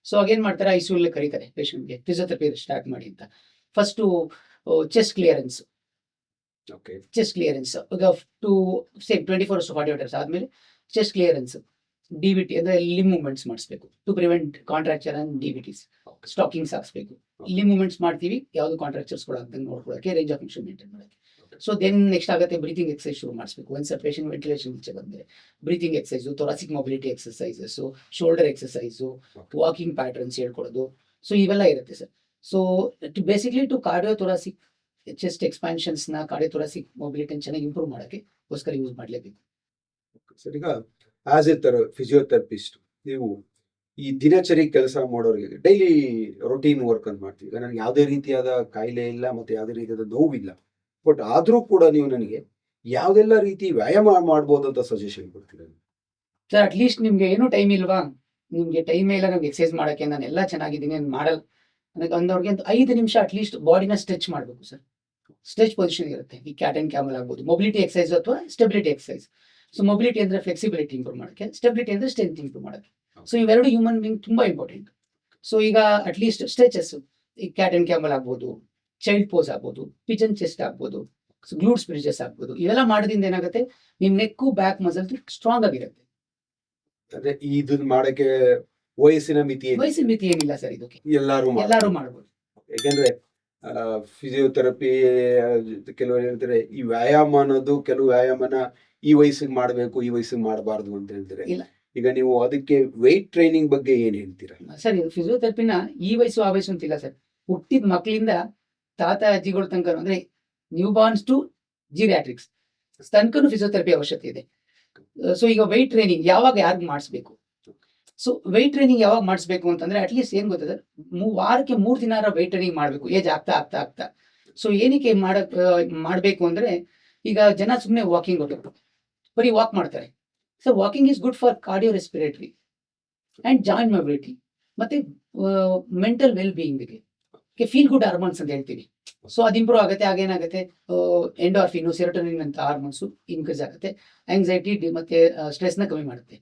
ಸೊ ಆಗೇನ್ ಮಾಡ್ತಾರೆ, ಐಸಿಯು ಕರೀತಾರೆ ಪೇಷಂಟ್ಗೆ ಫಿಸಿಯೋಥೆರಪಿ ಸ್ಟಾರ್ಟ್ ಮಾಡಿ ಅಂತ. First chest clearance okay. ಈಗ ಟು ಸೇಮ್ 24 to 48 hours ಆದ್ಮೇಲೆ ಚೆಸ್ಟ್ ಕ್ಲಿಯರೆನ್ಸ್, ಡಿವಿಟಿ ಅಂದ್ರೆ ಲಿಮ್ ಮೂವ್ಮೆಂಟ್ಸ್ ಮಾಡಿಸ್ಬೇಕು to prevent contracture and DVTs. Stockings ಹಾಕ್ಸ್ಬೇಕು, ಲಿಮ್ ಮೂವ್ಮೆಂಟ್ಸ್ ಮಾಡ್ತೀವಿ, ಯಾವ್ದು ಕಾಂಟ್ರಾಕ್ಚರ್ಸ್ ಆಗ್ದಂಗೆ ನೋಡ್ಕೊಳ್ಳೋಕೆ, ರೇಂಜ್ ಆಫ್ ಫಂಕ್ಷನ್ ಮೇಂಟೈನ್ ಮಾಡೋಕೆ. ಸೊ ದೆನ್ ನೆಕ್ಸ್ಟ್ ಆಗುತ್ತೆ ಬ್ರೀತಿಂಗ್ ಎಕ್ಸರ್ಸೈಸ್ ಶುರು ಮಾಡಿಸ್ಬೇಕು. ಒನ್ಸ್ ಪೇಷಂಟ್ ವೆಂಟಿಲೇಷನ್ ಈಚೆ ಬಂದರೆ breathing exercise, thoracic mobility exercises, shoulder exercise, walking patterns ಹೇಳ್ಕೊಡೋದು. ಸೊ ಇವೆಲ್ಲ ಇರುತ್ತೆ sir. So basically to cardiothoracic chest ಎಕ್ಸ್ಪಾನ್ಷನ್ಸ್ನ, ಕಾರ್ಡಿಯೋಥೊರಾಸಿಕ್ ಮೊಬಿಲಿಟಿನ ಚೆನ್ನಾಗಿ ಇಂಪ್ರೂವ್ ಮಾಡೋಕ್ಕೋಸ್ಕರ ಯೂಸ್ ಮಾಡಲೇಬೇಕು. ಸರ್, ಈಗ ಆಸ್ ಎ ಫಿಸಿಯೋಥೆರಪಿಸ್ಟ್ ನೀವು ಈ ದಿನಚರಿ ಕೆಲಸ ಮಾಡೋರಿಗೆ ಡೈಲಿ ರೊಟೀನ್ ವರ್ಕ್ ಅಂತ ಮಾಡ್ತೀವಿ. ಈಗ ನನಗೆ ಯಾವುದೇ ರೀತಿಯಾದ ಕಾಯಿಲೆ ಇಲ್ಲ ಮತ್ತೆ ಯಾವುದೇ ರೀತಿಯಾದ ನೋವಿಲ್ಲ, ಬಟ್ ಆದ್ರೂ ಕೂಡ ನೀವು ನನಗೆ ಯಾವ್ದೆಲ್ಲ ರೀತಿ ವ್ಯಾಯಾಮ ಮಾಡ್ಬೋದು ಅಂತ ಸಜೆಷನ್ ಕೊಡ್ತೀರಾ? ಸರ್ ಅಟ್ಲೀಸ್ಟ್ ನಿಮ್ಗೆ ಏನೂ ಟೈಮ್ ಇಲ್ವಾ, ನಿಮ್ಗೆ ಟೈಮ್ ಇಲ್ಲ ನಮ್ಗೆ ಎಕ್ಸರ್ಸೈಸ್ ಮಾಡೋಕ್ಕೆ, ನಾನು ಎಲ್ಲ ಚೆನ್ನಾಗಿದ್ದೀನಿ, ನಾನು ಮಾಡಲ್ಲ ನನಗೆ ಅಂದವ್ರಿಗೆ 5 ನಿಮಿಷ ಅಟ್ಲೀಸ್ಟ್ ಬಾಡಿನ ಸ್ಟ್ರೆಚ್ ಮಾಡಬೇಕು ಸರ್. ಸ್ಟ್ರೆಚ್ ಪೊಸಿಷನ್ ಇರುತ್ತೆ, ಈ ಕ್ಯಾಟ್ ಅಂಡ್ ಕ್ಯಾಮಲ್ ಆಗ್ಬೋದು, ಮೊಬಿಲಿಟಿ ಎಕ್ಸರ್ಸೈಸ್ ಅಥವಾ ಸ್ಟೆಬಿಲಿಟಿ ಎಕ್ಸರ್ಸೈಸ್. ಸೊ ಮೊಬಿಲಿಟಿ ಅಂದ್ರೆ ಫ್ಲೆಕ್ಸಿಬಿಲಿಟಿ ಇಂಪ್ರೂವ್ ಮಾಡೋಕ್ಕೆ, ಸ್ಟೆಬಿಲಿಟಿ ಅಂದ್ರೆ ಸ್ಟ್ರೆಂತ್ ಇಂಪ್ರೂವ್ ಮಾಡೋಕ್ಕೆ. ಸೊ ಇವೆರಡು ಹ್ಯೂಮನ್ ಬೀಯಿಂಗ್ ತುಂಬಾ ಇಂಪಾರ್ಟೆಂಟ್. ಸೊ ಈಗ ಅಟ್ಲೀಸ್ಟ್ ಸ್ಟ್ರೆಚಸ್, ಈ ಕ್ಯಾಟ್ ಅಂಡ್ ಕ್ಯಾಮಲ್ ಆಗ್ಬೋದು, ಚೈಲ್ಡ್ ಪೋಸ್ ಆಗ್ಬೋದು, ಪಿಜನ್ ಚೆಸ್ಟ್ ಆಗ್ಬೋದು, ಗ್ಲೂಟ್ಸ್ ಬ್ರಿಡ್ಜಸ್ ಆಗ್ಬೋದು. ಇವೆಲ್ಲ ಮಾಡೋದ್ರಿಂದ ಏನಾಗುತ್ತೆ, ನಿಮ್ ನೆಕ್ಕು ಬ್ಯಾಕ್ ಮಸಲ್ ಸ್ಟ್ರಾಂಗ್ ಆಗಿರುತ್ತೆ. ಅಂದ್ರೆ ಇದನ್ನ ಮಾಡಕ್ಕೆ ವಯಸ್ಸಿನ ಮಿತಿ ವಯಸ್ಸಿನ ಮಿತಿ ಏನಿಲ್ಲ ಸರ್, ಇದಕ್ಕೆ ಎಲ್ಲಾರು ಮಾಡ್ಬೋದು. ಯಾಕೆಂದ್ರೆ ಫಿಸಿಯೋಥೆರಪಿ ಕೆಲವರು ಹೇಳ್ತಾರೆ ಈ ವ್ಯಾಯಾಮ ಅನ್ನೋದು, ಕೆಲವು ವ್ಯಾಯಾಮನ ಈ ವಯಸ್ಸಿಗೆ ಮಾಡಬೇಕು, ಈ ವಯಸ್ಸಿಗೆ ಮಾಡಬಾರ್ದು ಅಂತ ಹೇಳ್ತಾರೆ. ಇಲ್ಲ. ಈಗ ನೀವು ಅದಕ್ಕೆ ವೆಯ್ಟ್ ಟ್ರೈನಿಂಗ್ ಬಗ್ಗೆ ಏನ್ ಹೇಳ್ತೀರಾ? ಸರ್ ಫಿಸಿಯೋಥೆರಪಿನ ಈ ವಯಸ್ಸು ಆ ವಯಸ್ಸು ಅಂತಿಲ್ಲ ಸರ್. ಹುಟ್ಟಿದ ಮಕ್ಕಳಿಂದ ತಾತ ಅಜ್ಜಿಗಳ ತನಕ, ಅಂದ್ರೆ ನ್ಯೂ ಬಾರ್ನ್ಸ್ ಟು ಜಿರಿಯಾಟ್ರಿಕ್ಸ್ ತನಕನೂ ಫಿಸಿಯೋಥೆರಪಿ ಅವಶ್ಯಕತೆ ಇದೆ. ಸೊ ಈಗ ವೆಯ್ಟ್ ಟ್ರೈನಿಂಗ್ ಯಾವಾಗ ಯಾರಿಗೆ ಮಾಡಿಸ್ಬೇಕು? ಸೊ ವೆಯ್ಟ್ ಟ್ರೈನಿಂಗ್ ಯಾವಾಗ ಮಾಡಿಸ್ಬೇಕು ಅಂತಂದ್ರೆ ಅಟ್ಲೀಸ್ಟ್ ಏನ್ ಗೊತ್ತದೆ, ವಾರಕ್ಕೆ 3 ದಿನ ವೆಯ್ಟ್ ಟ್ರೈನಿಂಗ್ ಮಾಡಬೇಕು, ಏಜ್ ಆಗ್ತಾ. ಸೊ ಏನಕ್ಕೆ ಮಾಡಬೇಕು ಅಂದ್ರೆ, ಈಗ ಜನ ಸುಮ್ಮನೆ ವಾಕಿಂಗ್ ಹೋಗ್ಬೇಕು, ಬರೀ ವಾಕ್ ಮಾಡ್ತಾರೆ. So walking is good for cardio respiratory and joint mobility, ಮತ್ತೆ ಮೆಂಟಲ್ ವೆಲ್ ಬೀಯಿಂಗ್ಗೆ, ಫೀಲ್ ಗುಡ್ ಹಾರ್ಮೋನ್ಸ್ ಅಂತ ಹೇಳ್ತೀವಿ. ಸೊ ಅದು ಇಂಪ್ರೂವ್ ಆಗುತ್ತೆ. ಆಗೇನಾಗುತ್ತೆ, ಎಂಡೋರ್ಫಿನ್, ಸೆರೋಟೋನಿನ್ ಅಂತ ಹಾರ್ಮೋನ್ಸ್ ಇನ್ಕ್ರೀಸ್ ಆಗುತ್ತೆ. ಆಂಗ್ಸೈಟಿ ಮತ್ತೆ ಸ್ಟ್ರೆಸ್ನ ಕಮ್ಮಿ ಮಾಡುತ್ತೆ.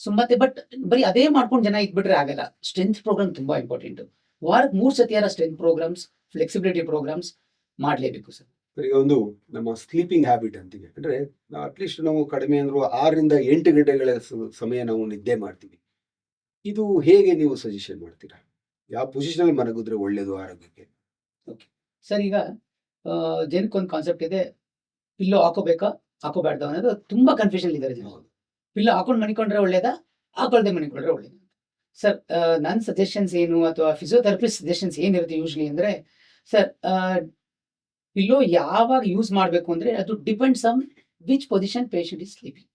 ಸೊ ಮತ್ತೆ ಬಟ್ ಬರೀ ಅದೇ ಮಾಡ್ಕೊಂಡು ಜನ ಇದ್ಬಿಟ್ರೆ ಆಗಲ್ಲ. ಸ್ಟ್ರೆಂತ್ ಪ್ರೋಗ್ರಾಮ್ ತುಂಬಾ ಇಂಪಾರ್ಟೆಂಟ್. ವಾರಕ್ಕೆ 3 ಸತಿಯಾರ ಸ್ಟ್ರೆಂತ್ ಪ್ರೋಗ್ರಾಮ್ಸ್, ಫ್ಲೆಕ್ಸಿಬಿಲಿಟಿ ಪ್ರೋಗ್ರಾಮ್ಸ್ ಮಾಡಲೇಬೇಕು ಸರ್. ಈಗ ಒಂದು ನಮ್ಮ ಸ್ಲೀಪಿಂಗ್ ಹ್ಯಾಬಿಟ್ ಅಂತೀವಿ, ಅಂದ್ರೆ ಅಟ್ಲೀಸ್ಟ್ ನಾವು ಕಡಿಮೆ ಅಂದ್ರೂ 6 ರಿಂದ 8 ಗಂಟೆಗಳ ಸಮಯ ನಾವು ನಿದ್ದೆ ಮಾಡ್ತೀವಿ. ಇದು ಹೇಗೆ ನೀವು ಸಜೆಷನ್ ಮಾಡ್ತೀರಾ? ಯಾವ ಪೊಸಿಷನ್ ಅಲ್ಲಿ ಮಲಗಿದ್ರೆ ಒಳ್ಳೇದು ಆರೋಗ್ಯಕ್ಕೆ? ಸರ್ ಈಗ ಜನಕ್ಕೊಂದು ಕಾನ್ಸೆಪ್ಟ್ ಇದೆ, ಪಿಲ್ಲೋ ಹಾಕೋಬೇಕಾ ಹಾಕೋಬಾರ್ದು ಅನ್ನೋದು ತುಂಬಾ ಕನ್ಫ್ಯೂಷನ್ ಇದ್ದಾರೆ ಜನ. ಪಿಲ್ಲೋ ಹಾಕೊಂಡು ಮನಿಕೊಂಡ್ರೆ ಒಳ್ಳೇದಾ, ಹಾಕೊಳ್ದೆ ಮನಿಕೊಂಡ್ರೆ ಒಳ್ಳೇದಾ? ಸರ್ ನನ್ನ ಸಜೆಷನ್ಸ್ ಏನು, ಅಥವಾ ಫಿಸಿಯೋಥೆರಪಿಸ್ಟ್ ಸಜೆಷನ್ಸ್ ಏನಿರುತ್ತೆ ಯೂಶ್ವಲಿ ಅಂದ್ರೆ, ಸರ್ ಪಿಲ್ಲೋ ಯಾವಾಗ ಯೂಸ್ ಮಾಡಬೇಕು ಅಂದ್ರೆ ಅದು depends on which position patient is sleeping.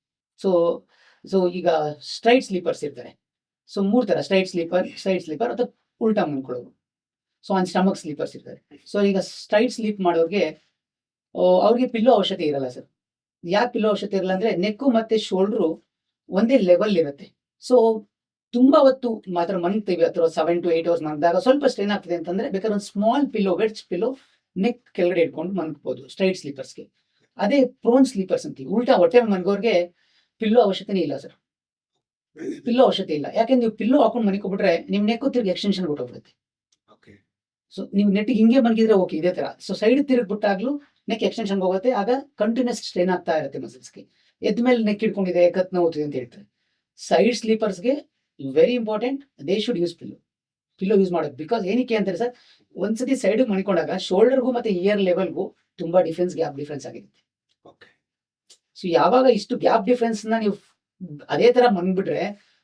So ಈಗ ಸ್ಟ್ರೈಟ್ ಸ್ಲೀಪರ್ಸ್ ಇರ್ತಾರೆ. ಸೊ 3 ತರ, ಸ್ಟ್ರೈಟ್ ಸ್ಲೀಪರ್ ಅಥವಾ ಉಲ್ಟಾ ಮನ್ಕೊಳ್ಳೋರು. ಸೊ ಆನ್ ಸ್ಟಮಕ್ ಸ್ಲೀಪರ್ಸ್ ಇರ್ತಾರೆ. ಸೊ ಈಗ ಸ್ಟ್ರೈಟ್ ಸ್ಲೀಪ್ ಮಾಡೋರಿಗೆ ಅವ್ರಿಗೆ ಪಿಲ್ಲೋ ಅವಶ್ಯಕತೆ ಇರಲ್ಲ ಸರ್. ಯಾಕೆ ಪಿಲ್ಲೋ ಅವಶ್ಯಕತೆ ಇರಲ್ಲ ಅಂದ್ರೆ, ನೆಕ್ಕು ಮತ್ತೆ ಶೋಲ್ಡ್ರು ಒಂದೇ ಲೆವೆಲ್ ಇರುತ್ತೆ. ಸೊ ತುಂಬಾ ಹೊತ್ತು ಮಾತ್ರ ಮನ್ತೀವಿ, ಅಥವಾ 7 to 8 hours ಮನ್ದಾಗ ಸ್ವಲ್ಪ ಸ್ಟ್ರೈನ್ ಆಗ್ತಿದೆ ಅಂತಂದ್ರೆ ಬೇಕಾದ್ರೆ ಒಂದು small pillow, wedge pillow neck ಕೆಳಗಡೆ ಇಟ್ಕೊಂಡು ಮನ್ಕೋಬಹುದು ಸ್ಟ್ರೈಟ್ ಸ್ಲೀಪರ್ಸ್ಗೆ. ಅದೇ ಪ್ರೋನ್ ಸ್ಲೀಪರ್ಸ್ ಅಂತೀವಿ, ಉಲ್ಟಾ ಹೊಟ್ಟೆ ಮನ್ಗೋರ್ಗೆ ಪಿಲ್ಲೋ ಅವಶ್ಯಕತೆ ಇಲ್ಲ ಸರ್. ಪಿಲ್ಲೋ ಅವಶ್ಯಕತೆ ಇಲ್ಲ. ಯಾಕೆಂದ್ರೆ ನೀವು ಪಿಲ್ಲೋ ಹಾಕೊಂಡು ಮನಿಕೊಬಿಟ್ರೆ ನಿಮ್ ನೆಕ್ಕು ತಿರುಗಿ ಎಕ್ಸ್ಟೆನ್ಷನ್ ಕೊಟ್ಟೋಗ್ಬಿಡುತ್ತೆ. ಸೊ ನೀವು ನೆಟ್ಟಿಗೆ ಹಿಂಗೆ ಮಲಗಿದ್ರೆ ಓಕೆ, ಇದೇ ತರ. ಸೊ ಸೈಡ್ ತಿರುಗ್ಬಿಟ್ಟಾಗ್ಲೂ ನೆಕ್ ಎಕ್ಸ್ಟೆನ್ಷನ್ ಹೋಗುತ್ತೆ. ಆಗ ಕಂಟಿನ್ಯೂಸ್ ಸ್ಟ್ರೈನ್ ಆಗ್ತಾ ಇರುತ್ತೆ ಮಸಲ್ಸ್ಗೆ. ಎದ್ಮೇಲೆ ನೆಕ್ ಇಟ್ಕೊಂಡಿದೆ, ಕತ್ ನೋವುತ್ತಿದೆ ಅಂತ ಹೇಳ್ತಾರೆ. ಸೈಡ್ ಸ್ಲೀಪರ್ಸ್ಗೆ very important, they should use pillow use ಮಾಡೋದು. ಬಿಕಾಸ್ ಏನಕ್ಕೆ ಅಂತಾರೆ ಸರ್, ಒಂದ್ಸತಿ ಸೈಡ್ ಮನಿಕೊಂಡಾಗ ಶೋಲ್ಡರ್ಗೂ ಮತ್ತೆ ಇಯರ್ ಲೆವೆಲ್ಗೂ ತುಂಬಾ ಗ್ಯಾಪ್ ಡಿಫ್ರೆನ್ಸ್ ಆಗಿರುತ್ತೆ. ಸೊ ಯಾವಾಗ ಇಷ್ಟು ಗ್ಯಾಪ್ ಡಿಫ್ರೆನ್ಸ್ ನ ನೀವು ಅದೇ ತರ ಮನ್ಬಿಟ್ರೆ,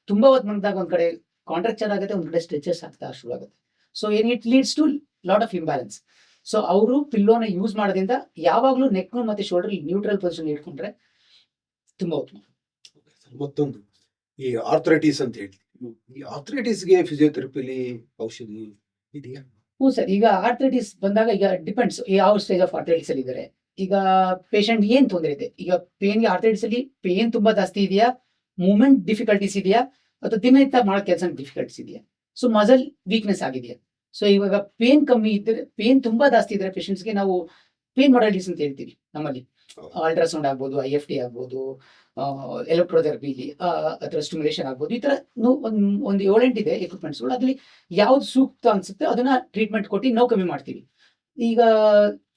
ತುಂಬಾ ಹೊತ್ತು ಮನ್ದಾಗ ಒಂದ್ ಕಡೆ ಕಾಂಟ್ರಾಕ್ಚರ್ ಆಗುತ್ತೆ, ಒಂದ್ ಕಡೆ ಸ್ಟ್ರೆಚಸ್ ಆಗ್ತಾ ಶುರು ಆಗುತ್ತೆ. So it leads to lot of imbalance. So ಅವರು ಪಿಲ್ಲೋನ ಯೂಸ್ ಮಾಡೋದ್ರಿಂದ ಯಾವಾಗ್ಲೂ ನೆಕ್ ಮತ್ತೆ ಶೋಲ್ಡರ್ ನ್ಯೂಟ್ರಲ್ ಪೊಸಿಷನ್ ಇಟ್ಕೊಂಡ್ರೆ ತುಂಬಾ ಉತ್ತಮ. ಮತ್ತೊಂದು ಈ ಆರ್ಥರೈಟಿಸ್ ಅಂತ ಹೇಳ್ತೀವಿ, ಈ ಆರ್ಥರೈಟಿಸ್ಗೆ ಫಿಸಿಯೋಥೆರಪಿಲಿ ಔಷಧಿ ಇದೆಯಾ? ಹ್ಞೂ ಸರ್. ಈಗ ಆರ್ಥರೈಟಿಸ್ ಬಂದಾಗ ಈಗ ಡಿಪೆಂಡ್ಸ್ ಯಾವ ಸ್ಟೇಜ್ ಆಫ್ ಆರ್ಥರೈಟಿಸ್ ಅಲ್ಲಿ ಇದ್ದಾರೆ. ಈಗ ಪೇಷಂಟ್ ಏನ್ ತೊಂದರೆ ಇದೆ, ಈಗ ಪೇನ್ಗೆ ಆರ್ಥರೈಟಿಸ್ ಅಲ್ಲಿ ಪೇನ್ ತುಂಬಾ ಜಾಸ್ತಿ ಇದೆಯಾ, ಮೂವ್ಮೆಂಟ್ ಡಿಫಿಕಲ್ಟೀಸ್ ಇದೆಯಾ, ಅಥವಾ ದಿನನಿತ್ಯ ಮಾಡೋ ಕೆಲಸ ಡಿಫಿಕಲ್ಟೀಸ್ ಇದೆಯಾ, ಸೊ ಮಸಲ್ ವೀಕ್ನೆಸ್ ಆಗಿದೆಯಾ. ಸೊ ಇವಾಗ ಪೇನ್ ಕಮ್ಮಿ ಇದ್ರೆ, ಪೇನ್ ತುಂಬಾ ಜಾಸ್ತಿ ಇದ್ರೆ ಪೇಷಂಟ್ಸ್ಗೆ ನಾವು ಪೇನ್ ಮಾಡಾಲಿಟಿಸ್ ಅಂತ ಹೇಳ್ತೀವಿ ನಮ್ಮಲ್ಲಿ. ಹೌದು. ಅಲ್ಟ್ರಾಸೌಂಡ್ ಆಗ್ಬೋದು, IFT ಆಗ್ಬೋದು, ಎಲೆಕ್ಟ್ರೋಥೆರಪಿಲಿ ಅಥವಾ ಸ್ಟಿಮ್ಯುಲೇಷನ್ ಆಗ್ಬೋದು. ಈ ತರ ಒಂದು 7-8 ಇದೆ ಎಕ್ವಿಪ್ಮೆಂಟ್ಸ್ಗಳು. ಅದ್ರಲ್ಲಿ ಯಾವ್ದು ಸೂಕ್ತ ಅನ್ಸುತ್ತೆ ಅದನ್ನ ಟ್ರೀಟ್ಮೆಂಟ್ ಕೊಟ್ಟು ನೋವು ಕಮ್ಮಿ ಮಾಡ್ತೀವಿ. ಈಗ